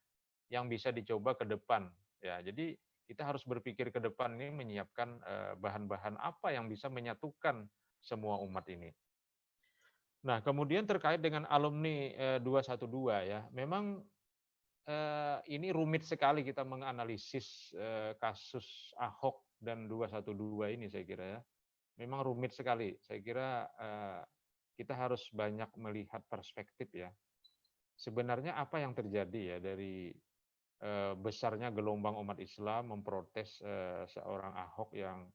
yang bisa dicoba ke depan. Ya, jadi kita harus berpikir ke depan ini menyiapkan bahan-bahan apa yang bisa menyatukan semua umat ini. Nah, kemudian terkait dengan alumni 212 ya, memang ini rumit sekali kita menganalisis kasus Ahok dan 212 ini saya kira ya. Memang rumit sekali. Saya kira kita harus banyak melihat perspektif ya. Sebenarnya apa yang terjadi ya dari besarnya gelombang umat Islam memprotes seorang Ahok yang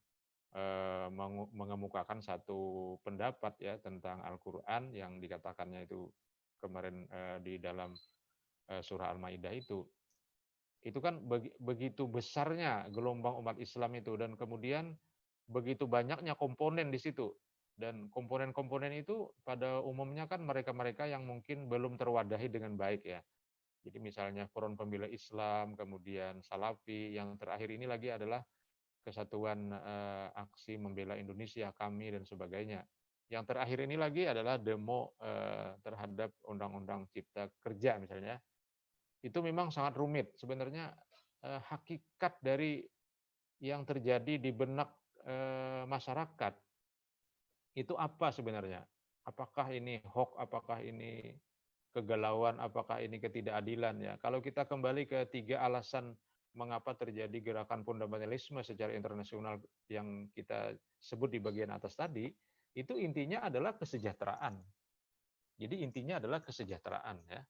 mengemukakan satu pendapat ya tentang Al-Quran yang dikatakannya itu kemarin di dalam surah Al-Maidah itu kan begitu besarnya gelombang umat Islam itu, dan kemudian begitu banyaknya komponen di situ, dan komponen-komponen itu pada umumnya kan mereka-mereka yang mungkin belum terwadahi dengan baik ya. Jadi misalnya Front Pembela Islam, kemudian Salafi, yang terakhir ini lagi adalah Kesatuan Aksi Membela Indonesia, KAMI, dan sebagainya. Yang terakhir ini lagi adalah demo terhadap Undang-Undang Cipta Kerja misalnya. Itu memang sangat rumit. Sebenarnya hakikat dari yang terjadi di benak masyarakat itu apa sebenarnya? Apakah ini hoax, apakah ini kegalauan, apakah ini ketidakadilan ya? Kalau kita kembali ke 3 alasan mengapa terjadi gerakan fundamentalisme secara internasional yang kita sebut di bagian atas tadi, itu intinya adalah kesejahteraan. Jadi intinya adalah kesejahteraan ya.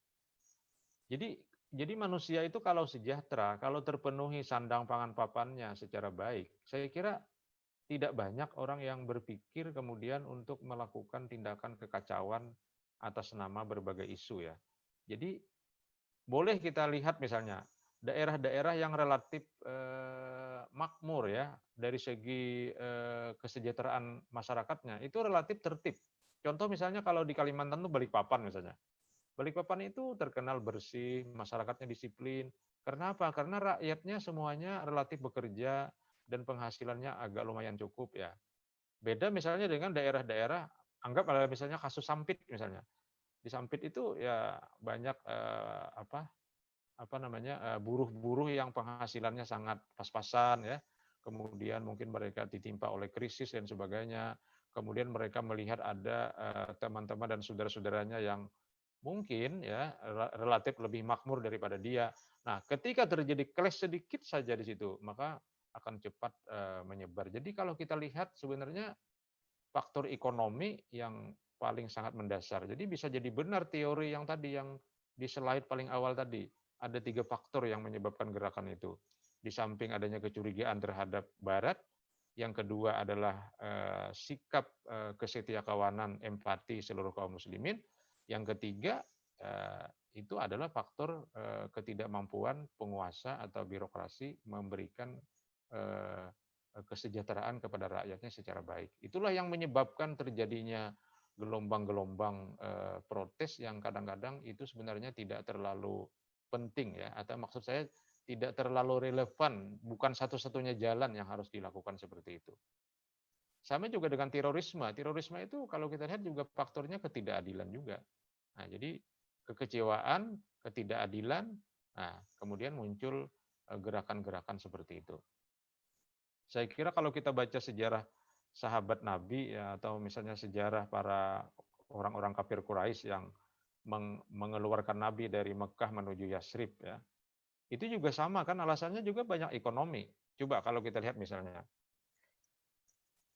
Jadi manusia itu kalau sejahtera, kalau terpenuhi sandang pangan papannya secara baik, saya kira tidak banyak orang yang berpikir kemudian untuk melakukan tindakan kekacauan atas nama berbagai isu ya. Jadi boleh kita lihat misalnya daerah-daerah yang relatif makmur ya dari segi kesejahteraan masyarakatnya itu relatif tertib. Contoh misalnya kalau di Kalimantan itu Balikpapan misalnya. Balikpapan itu terkenal bersih, masyarakatnya disiplin. Karena apa? Karena rakyatnya semuanya relatif bekerja dan penghasilannya agak lumayan cukup ya. Beda misalnya dengan daerah-daerah, anggap ada misalnya kasus Sampit misalnya. Di Sampit itu ya banyak buruh-buruh yang penghasilannya sangat pas-pasan ya. Kemudian mungkin mereka ditimpa oleh krisis dan sebagainya. Kemudian mereka melihat ada teman-teman dan saudara-saudaranya yang mungkin ya relatif lebih makmur daripada dia. Nah, ketika terjadi clash sedikit saja di situ, maka akan cepat menyebar. Jadi kalau kita lihat sebenarnya faktor ekonomi yang paling sangat mendasar. Jadi bisa jadi benar teori yang tadi yang di slide paling awal tadi. ada 3 faktor yang menyebabkan gerakan itu. Di samping adanya kecurigaan terhadap Barat, yang kedua adalah sikap kesetiakawanan empati seluruh kaum muslimin, yang ketiga itu adalah faktor ketidakmampuan penguasa atau birokrasi memberikan kesejahteraan kepada rakyatnya secara baik. Itulah yang menyebabkan terjadinya gelombang-gelombang protes yang kadang-kadang itu sebenarnya tidak terlalu penting ya, atau maksud saya tidak terlalu relevan, bukan satu-satunya jalan yang harus dilakukan seperti itu. Sama juga dengan terorisme. Terorisme itu kalau kita lihat juga faktornya ketidakadilan juga. Nah, jadi kekecewaan, ketidakadilan, nah, kemudian muncul gerakan-gerakan seperti itu. Saya kira kalau kita baca sejarah sahabat Nabi ya, atau misalnya sejarah para orang-orang kafir Quraisy yang mengeluarkan Nabi dari Mekah menuju Yasrib ya, itu juga sama kan, alasannya juga banyak ekonomi. Coba kalau kita lihat misalnya,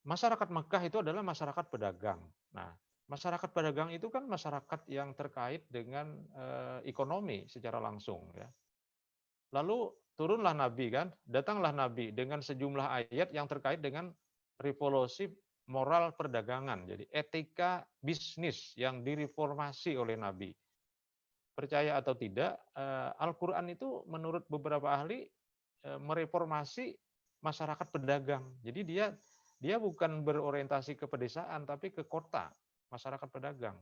masyarakat Mekah itu adalah masyarakat pedagang. Nah, masyarakat pedagang itu kan masyarakat yang terkait dengan ekonomi secara langsung ya. Lalu turunlah Nabi kan, datanglah Nabi dengan sejumlah ayat yang terkait dengan revolusi moral perdagangan. Jadi etika bisnis yang direformasi oleh Nabi. Percaya atau tidak, Al-Quran itu menurut beberapa ahli mereformasi masyarakat pedagang. Jadi dia bukan berorientasi ke pedesaan, tapi ke kota, masyarakat pedagang.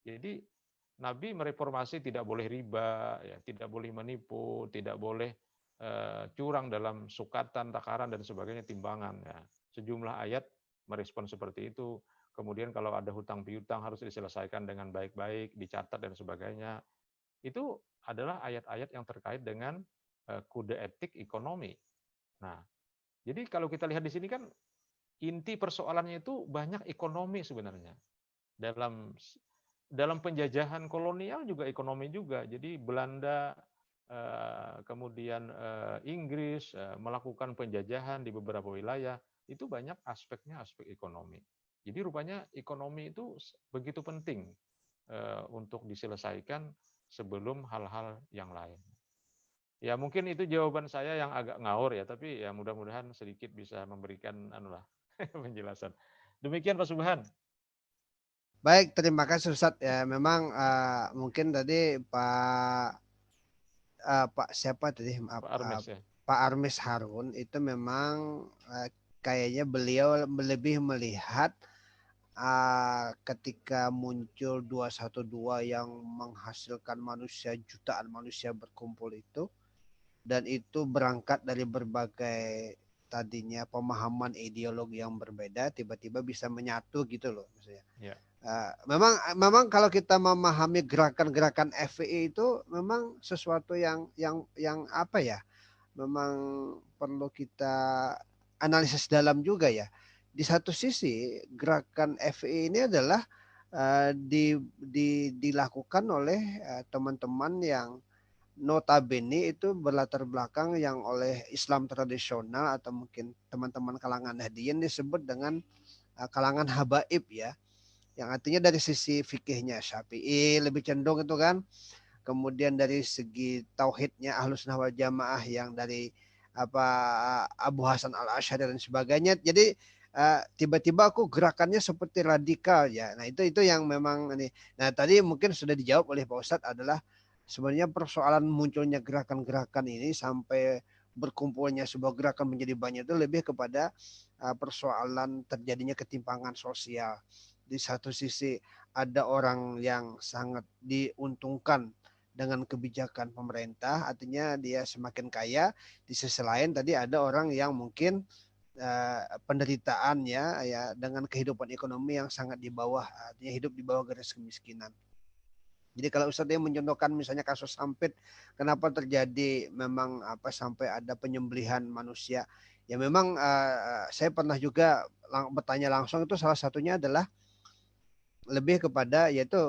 Jadi Nabi mereformasi tidak boleh riba, ya, tidak boleh menipu, tidak boleh curang dalam sukatan, takaran, dan sebagainya, timbangan. Ya. Sejumlah ayat merespon seperti itu. Kemudian kalau ada hutang piutang harus diselesaikan dengan baik-baik, dicatat dan sebagainya. Itu adalah ayat-ayat yang terkait dengan kode etik ekonomi. Nah, jadi kalau kita lihat di sini kan inti persoalannya itu banyak ekonomi sebenarnya. Dalam penjajahan kolonial juga ekonomi juga. Jadi Belanda kemudian Inggris melakukan penjajahan di beberapa wilayah, itu banyak aspeknya aspek ekonomi. Jadi rupanya ekonomi itu begitu penting untuk diselesaikan sebelum hal-hal yang lain. Ya mungkin itu jawaban saya yang agak ngawur ya, tapi ya mudah-mudahan sedikit bisa memberikan penjelasan. Demikian Pak Subhan. Baik, terima kasih Ustadz. Ya memang mungkin tadi Pak siapa tadi? Pak Armes ya. Pak Armes Harun itu memang kayaknya beliau lebih melihat ketika muncul 212 yang menghasilkan manusia, jutaan manusia berkumpul itu, dan itu berangkat dari berbagai tadinya pemahaman ideologi yang berbeda, tiba-tiba bisa menyatu gitu loh maksudnya. Ya. Memang kalau kita memahami gerakan-gerakan FPI itu memang sesuatu yang apa ya, memang perlu kita analisis dalam juga ya. Di satu sisi gerakan FPI ini adalah dilakukan oleh teman-teman yang notabene itu berlatar belakang yang oleh Islam tradisional atau mungkin teman-teman kalangan Nahdliyin disebut dengan kalangan habaib ya, yang artinya dari sisi fikihnya Syafi'i lebih cenderung itu kan, kemudian dari segi tauhidnya Ahlus Sunnah wal Jamaah yang dari Abu Hasan Al-Asy'ari dan sebagainya. Jadi tiba-tiba aku gerakannya seperti radikal ya. Nah itu yang memang ini. Nah tadi mungkin sudah dijawab oleh Pak Ustadz adalah sebenarnya persoalan munculnya gerakan-gerakan ini sampai berkumpulnya sebuah gerakan menjadi banyak itu lebih kepada persoalan terjadinya ketimpangan sosial. Di satu sisi ada orang yang sangat diuntungkan dengan kebijakan pemerintah, artinya dia semakin kaya. Di sisi lain tadi ada orang yang mungkin penderitaannya ya dengan kehidupan ekonomi yang sangat di bawah, artinya hidup di bawah garis kemiskinan. Jadi kalau Ustadz yang mencontohkan misalnya kasus Sampit, kenapa terjadi memang sampai ada penyembelihan manusia? Ya memang saya pernah juga bertanya langsung, itu salah satunya adalah lebih kepada yaitu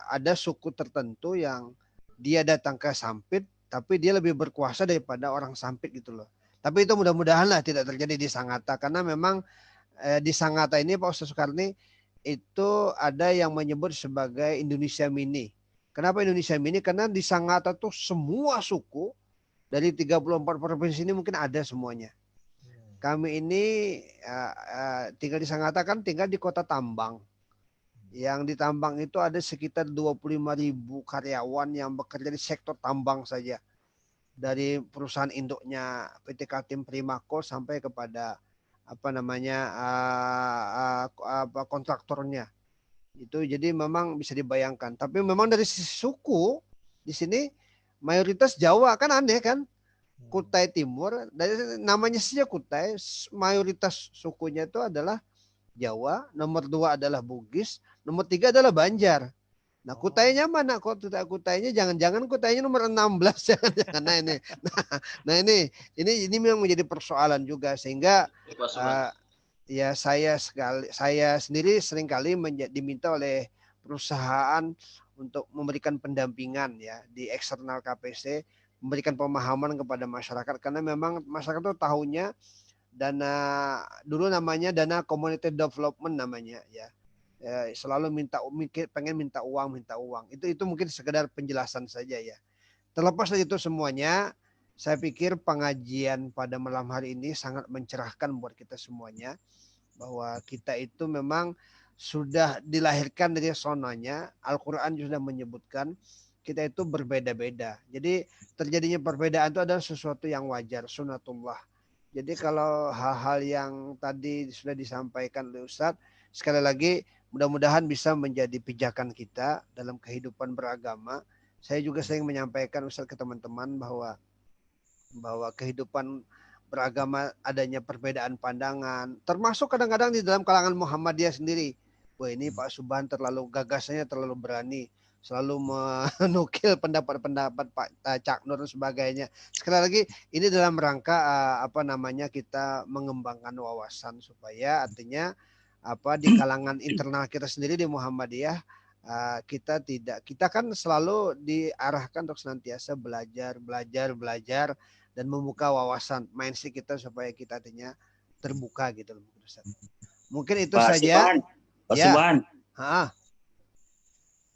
ada suku tertentu yang dia datang ke Sampit tapi dia lebih berkuasa daripada orang Sampit gitu loh. Tapi itu mudah-mudahan lah tidak terjadi di Sangatta, karena memang di Sangatta ini Pak Ustadz Sukarni itu ada yang menyebut sebagai Indonesia Mini. Kenapa Indonesia mini? Karena di Sangatta tuh semua suku dari 34 provinsi ini mungkin ada semuanya. Kami ini tinggal di Sangatta kan tinggal di kota tambang. Yang di tambang itu ada sekitar 25.000 karyawan yang bekerja di sektor tambang saja. Dari perusahaan induknya PT Kaltim Primaco sampai kepada kontraktornya. Itu jadi memang bisa dibayangkan. Tapi memang dari sisi suku di sini mayoritas Jawa, kan aneh kan? Kutai Timur, dari namanya saja Kutai, mayoritas sukunya itu adalah Jawa, nomor 2 adalah Bugis, nomor 3 adalah Banjar. Nah, Kutainya mana? Kutainya jangan-jangan Kutainya nomor 16 jangan-jangan. Nah ini memang menjadi persoalan juga, sehingga ya saya sendiri seringkali diminta oleh perusahaan untuk memberikan pendampingan ya di eksternal KPC, memberikan pemahaman kepada masyarakat, karena memang masyarakat itu tahunya dana dulu namanya dana community development namanya ya. Selalu pengen minta uang. Itu mungkin sekedar penjelasan saja ya. Terlepas dari itu semuanya, saya pikir pengajian pada malam hari ini sangat mencerahkan buat kita semuanya, bahwa kita itu memang sudah dilahirkan dari sonanya. Al-Quran sudah menyebutkan kita itu berbeda-beda. Jadi terjadinya perbedaan itu adalah sesuatu yang wajar, sunatullah. Jadi kalau hal-hal yang tadi sudah disampaikan oleh Ustadz, sekali lagi mudah-mudahan bisa menjadi pijakan kita dalam kehidupan beragama. Saya juga sering menyampaikan Ustadz ke teman-teman bahwa kehidupan beragama adanya perbedaan pandangan, termasuk kadang-kadang di dalam kalangan Muhammadiyah sendiri. Wah, ini Pak Subhan terlalu gagasannya terlalu berani, selalu menukil pendapat-pendapat Pak Cak Nur dan sebagainya. Sekali lagi ini dalam rangka kita mengembangkan wawasan, supaya artinya di kalangan internal kita sendiri di Muhammadiyah, kita kan selalu diarahkan untuk senantiasa belajar dan membuka wawasan mindset kita supaya kita artinya terbuka gitu loh. Mungkin itu Pak saja. Pak Subhan.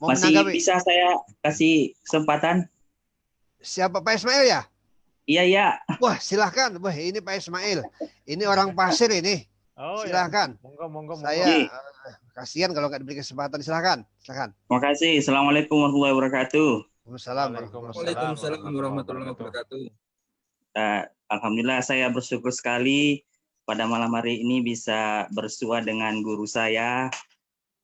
Masih menanggapi? Bisa saya kasih kesempatan? Siapa, Pak Ismail ya? Iya. Wah, silahkan. Wah, ini Pak Ismail. Ini orang Pasir ini. Oh, silahkan. Ya. Monggo. Saya kasihan kalau nggak diberi kesempatan. Silahkan. Terima kasih. Assalamualaikum warahmatullahi wabarakatuh. Waalaikumsalam warahmatullahi wabarakatuh. Alhamdulillah, saya bersyukur sekali pada malam hari ini bisa bersua dengan guru saya,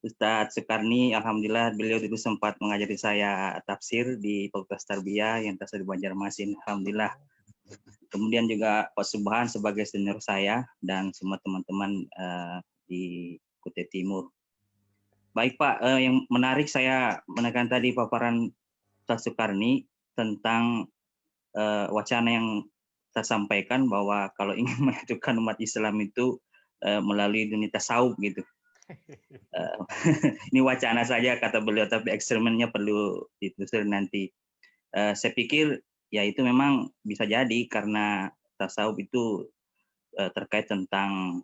Ustadz Sukarni. Alhamdulillah beliau dulu sempat mengajari saya tafsir di Fakultas Tarbiyah yang tersedia di Banjarmasin. Alhamdulillah. Kemudian juga Pak Subhan sebagai senior saya dan semua teman-teman di Kutai Timur. Baik Pak, yang menarik saya menekan tadi paparan Ustadz Sukarni tentang wacana yang tersampaikan bahwa kalau ingin menyatukan umat Islam itu melalui dunia tasawuf gitu. Ini wacana saja kata beliau, tapi eksperimennya perlu ditelusuri nanti. Saya pikir ya itu memang bisa jadi karena tasawuf itu terkait tentang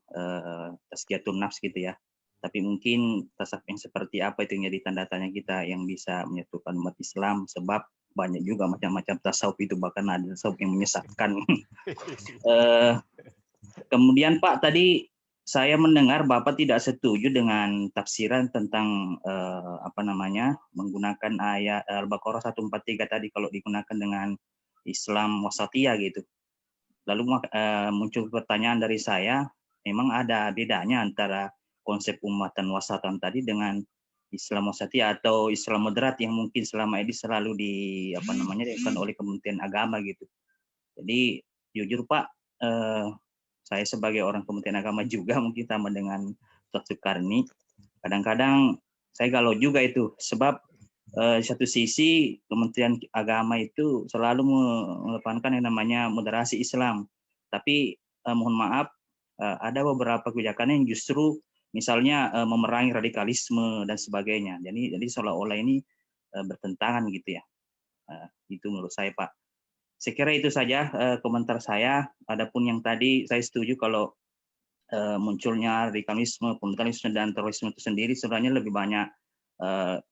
tazkiyatun nafs gitu ya. Tapi mungkin tasawuf yang seperti apa itu yang jadi tanda tanya kita yang bisa menyatukan umat Islam, sebab banyak juga macam-macam tasawuf itu, bahkan ada tasawuf yang menyesatkan. Kemudian Pak, tadi saya mendengar Bapak tidak setuju dengan tafsiran tentang menggunakan ayat Al-Baqarah 143 tadi kalau digunakan dengan Islam wasatiyah gitu. Lalu muncul pertanyaan dari saya, memang ada bedanya antara konsep umatan wasatan tadi dengan Islam wasatiyah atau Islam moderat yang mungkin selama ini selalu dilakukan oleh Kementerian Agama gitu. Jadi jujur Pak, saya sebagai orang Kementerian Agama juga mungkin sama dengan Ustadz Sukarni. Kadang-kadang saya galau juga itu, sebab satu sisi Kementerian Agama itu selalu mengedepankan yang namanya moderasi Islam. Tapi mohon maaf, ada beberapa kebijakan yang justru misalnya memerangi radikalisme dan sebagainya. Jadi seolah-olah ini bertentangan gitu ya. Itu menurut saya Pak. Saya kira itu saja komentar saya. Adapun yang tadi saya setuju kalau munculnya radikalisme, fundamentalisme dan terorisme itu sendiri sebenarnya lebih banyak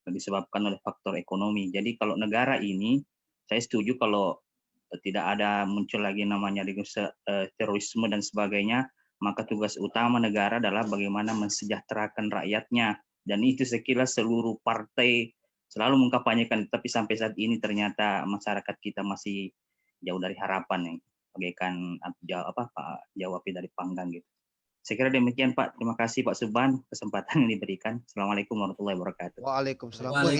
disebabkan oleh faktor ekonomi. Jadi kalau negara ini, saya setuju kalau tidak ada muncul lagi namanya terorisme dan sebagainya, maka tugas utama negara adalah bagaimana mensejahterakan rakyatnya. Dan itu sekilas seluruh partai selalu mengkampanyekan, tapi sampai saat ini ternyata masyarakat kita masih jauh dari harapan, yang bagaikan jauh api dari panggang gitu. Saya kira demikian Pak. Terima kasih Pak Subhan kesempatan yang diberikan. Assalamualaikum warahmatullahi wabarakatuh. Waalaikumsalam. Wah,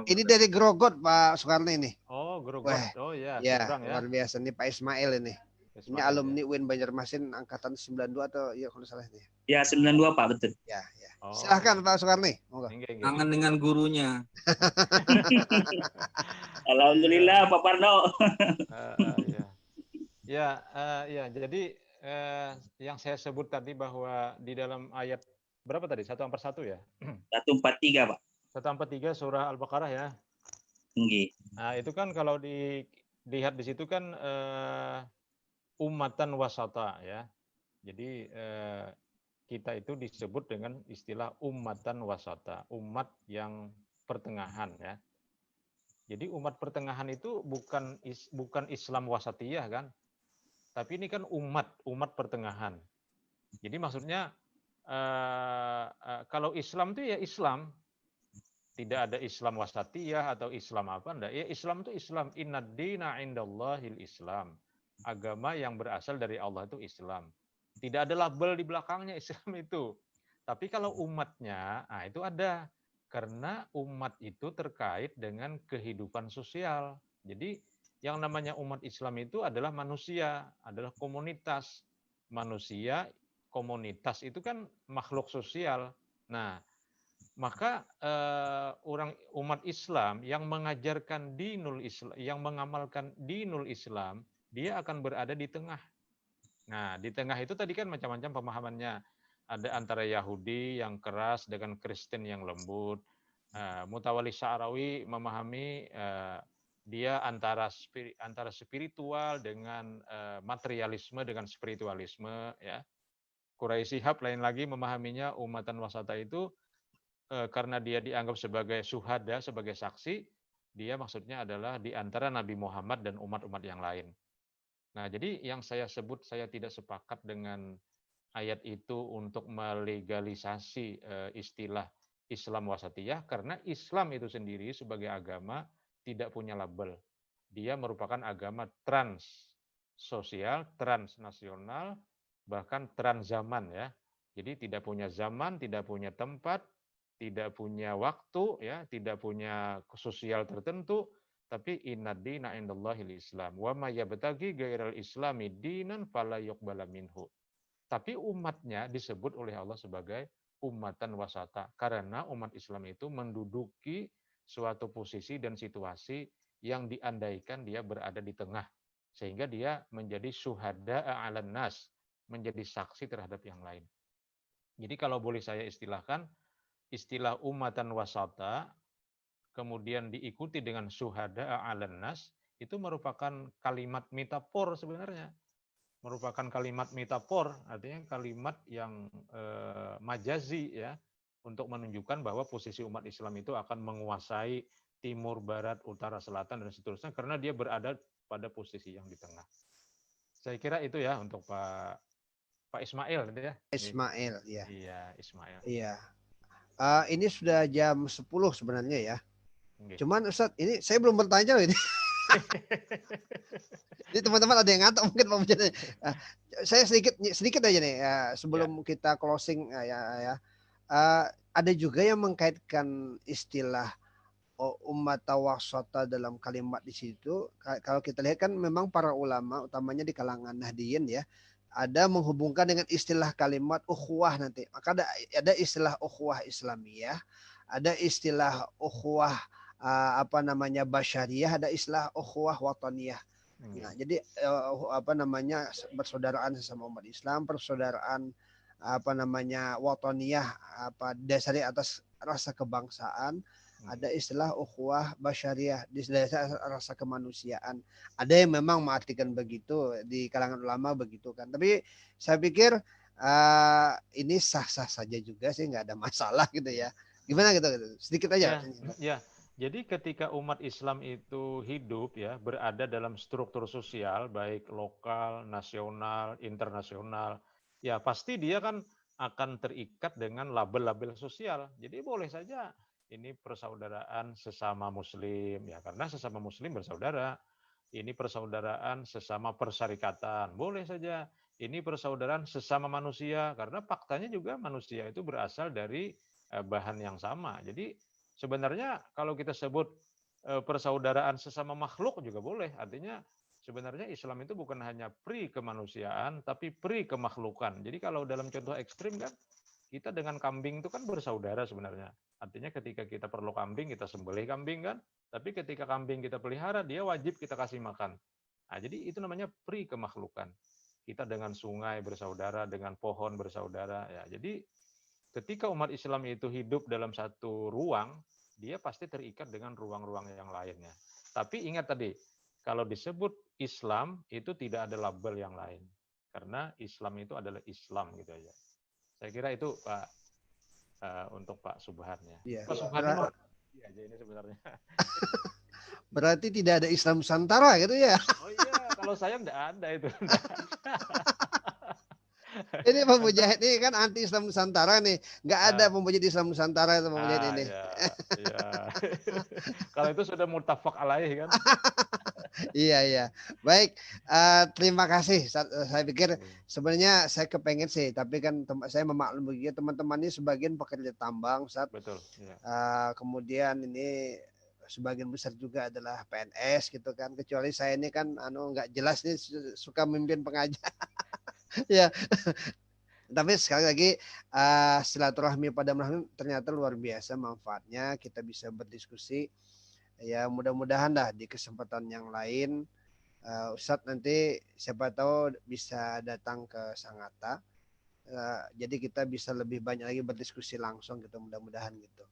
ini dari Grogot Pak Soekarno ini. Oh, Grogot. Wah, Oh ya, ya, seberang ya. luar biasa nih Pak Ismail ini. Ini alumni UIN Banjarmasin angkatan 92 atau ya kalau salah ini. Ya, 92 Pak, betul. Ya. Oh. Silahkan Pak Soekarno. Kangen dengan gurunya. Alhamdulillah Pak Parno. Ya, jadi yang saya sebut tadi bahwa di dalam ayat berapa tadi? 1/1 ya? 143 Pak. 143 surah Al-Baqarah ya. Nah itu kan kalau dilihat di situ kan ummatan wasata ya. Jadi kita itu disebut dengan istilah ummatan wasata, umat yang pertengahan ya. Jadi umat pertengahan itu bukan Islam wasatiyah kan, tapi ini kan umat pertengahan. Jadi maksudnya kalau Islam itu ya Islam, tidak ada Islam wasatiyah atau Islam apa enggak. Ya Islam itu Islam. Innad dina indallahil Islam. Agama yang berasal dari Allah itu Islam. Tidak ada label di belakangnya Islam itu. Tapi kalau umatnya, nah itu ada. Karena umat itu terkait dengan kehidupan sosial. Jadi yang namanya umat Islam itu adalah manusia, adalah komunitas. Manusia, komunitas itu kan makhluk sosial. Nah, maka umat Islam yang mengajarkan dinul Islam, yang mengamalkan dinul Islam, dia akan berada di tengah. Nah, di tengah itu tadi kan macam-macam pemahamannya. Ada antara Yahudi yang keras dengan Kristen yang lembut. Mutawalli Sya'rawi memahami dia antara spiritual dengan materialisme dengan spiritualisme ya. Quraisy Shihab lain lagi memahaminya umatan wasata itu karena dia dianggap sebagai syuhada, sebagai saksi, dia maksudnya adalah di antara Nabi Muhammad dan umat-umat yang lain. Nah, jadi yang saya sebut saya tidak sepakat dengan ayat itu untuk melegalisasi istilah Islam wasatiyah karena Islam itu sendiri sebagai agama tidak punya label. Dia merupakan agama transsosial, transnasional, bahkan transzaman ya. Jadi tidak punya zaman, tidak punya tempat, tidak punya waktu ya, tidak punya sosial tertentu, tapi innad dina indallahil Islam. Wa may yabtaghi ghairal islami dinan fala yuqbala minhu. Tapi umatnya disebut oleh Allah sebagai ummatan wasata karena umat Islam itu menduduki suatu posisi dan situasi yang diandaikan dia berada di tengah sehingga dia menjadi syuhada 'alan nas, menjadi saksi terhadap yang lain. Jadi kalau boleh saya istilahkan istilah ummatan wasata kemudian diikuti dengan syuhada 'alan nas itu merupakan kalimat metafor sebenarnya. Merupakan kalimat metafor, artinya kalimat yang majazi ya, untuk menunjukkan bahwa posisi umat Islam itu akan menguasai timur, barat, utara, selatan dan seterusnya karena dia berada pada posisi yang di tengah. Saya kira itu ya untuk Pak Ismail ya. Ismail ya. Iya, Ismail. Iya. Ini sudah jam 10 sebenarnya ya. Okay. Cuman Ustadz, ini saya belum bertanya loh ini. Jadi teman-teman ada yang ngantuk mungkin Pak Mujana. Saya sedikit aja nih sebelum kita closing ada juga yang mengkaitkan istilah ummat wasata dalam kalimat di situ. Kalau kita lihat kan memang para ulama utamanya di kalangan Nahdliyin ya ada menghubungkan dengan istilah kalimat ukhuwah nanti. Maka ada istilah ukhuwah Islamiyah, ada istilah ukhuwah basyariyah, ada istilah ukhuwah wataniyah. Nah, jadi persaudaraan sesama umat Islam, persaudaraan wataniyah dasari atas rasa kebangsaan. Ada istilah ukhuwah basyariyah, di dasar rasa kemanusiaan. Ada yang memang mengartikan begitu di kalangan ulama begitu kan. Tapi saya pikir ini sah-sah saja juga sih, nggak ada masalah gitu ya. Gimana gitu? Sedikit aja. Ya. Jadi ketika umat Islam itu hidup ya, berada dalam struktur sosial baik lokal, nasional, internasional, ya pasti dia kan akan terikat dengan label-label sosial. Jadi boleh saja ini persaudaraan sesama muslim ya, karena sesama muslim bersaudara. Ini persaudaraan sesama persyarikatan, boleh saja. Ini persaudaraan sesama manusia, karena faktanya juga manusia itu berasal dari bahan yang sama. Jadi sebenarnya kalau kita sebut persaudaraan sesama makhluk juga boleh. Artinya sebenarnya Islam itu bukan hanya pri kemanusiaan, tapi pri kemakhlukan. Jadi kalau dalam contoh ekstrim kan, kita dengan kambing itu kan bersaudara sebenarnya. Artinya ketika kita perlu kambing, kita sembelih kambing kan. Tapi ketika kambing kita pelihara, dia wajib kita kasih makan. Nah, jadi itu namanya pri kemakhlukan. Kita dengan sungai bersaudara, dengan pohon bersaudara. Ya, jadi ketika umat Islam itu hidup dalam satu ruang, dia pasti terikat dengan ruang-ruang yang lainnya. Tapi ingat tadi, kalau disebut Islam, itu tidak ada label yang lain. Karena Islam itu adalah Islam gitu aja. Saya kira itu Pak, untuk Pak Subhan ya. Iya. Pak Subhan aja ini sebenarnya. Berarti tidak ada Islam Nusantara gitu ya? Oh iya, kalau saya enggak ada itu. Ini Pak Mujahid ini kan anti Islam Nusantara nih, nggak ada pemujit Islam Nusantara itu Pak Mujahid ini. Iya. Kalau itu sudah muttafaq alaih kan. Iya. Baik, terima kasih. Saya pikir sebenarnya saya kepengen sih, tapi kan saya memaklumi juga teman-teman ini sebagian pekerja tambang, Ustaz. Betul. Iya. Kemudian ini sebagian besar juga adalah PNS gitu kan. Kecuali saya ini kan nggak jelas nih suka memimpin pengajian. Ya, tapi sekali lagi silaturahmi pada malam ternyata luar biasa manfaatnya. Kita bisa berdiskusi. Ya mudah-mudahan dah di kesempatan yang lain Ustadz nanti siapa tahu bisa datang ke Sangatta. Jadi kita bisa lebih banyak lagi berdiskusi langsung gitu, mudah-mudahan gitu.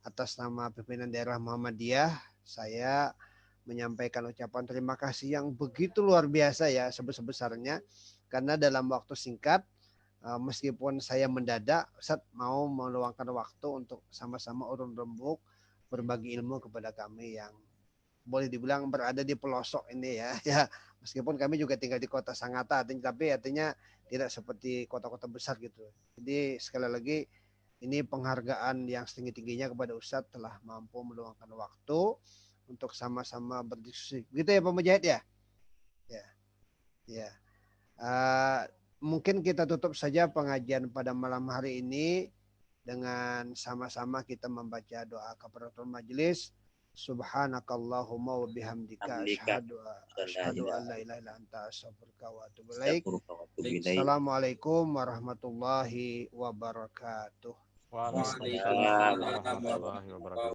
Atas nama pimpinan daerah Muhammadiyah, saya menyampaikan ucapan terima kasih yang begitu luar biasa ya, sebesar-besarnya. Karena dalam waktu singkat, meskipun saya mendadak, Ustadz mau meluangkan waktu untuk sama-sama urun rembuk, berbagi ilmu kepada kami yang boleh dibilang berada di pelosok ini ya. Meskipun kami juga tinggal di kota Sangatta, tapi artinya tidak seperti kota-kota besar gitu. Jadi sekali lagi ini penghargaan yang setinggi-tingginya kepada Ustadz telah mampu meluangkan waktu untuk sama-sama berdiskusi. Begitu ya Pak Mujahid ya? Ya. Mungkin kita tutup saja pengajian pada malam hari ini dengan sama-sama kita membaca doa kafaratul majelis. Subhanakallahumma wa bihamdika asyhadu an la ilaha illa anta astaghfiruka wa atubu ilaik. Assalamualaikum warahmatullahi wabarakatuh. Waalaikumsalam warahmatullahi wabarakatuh.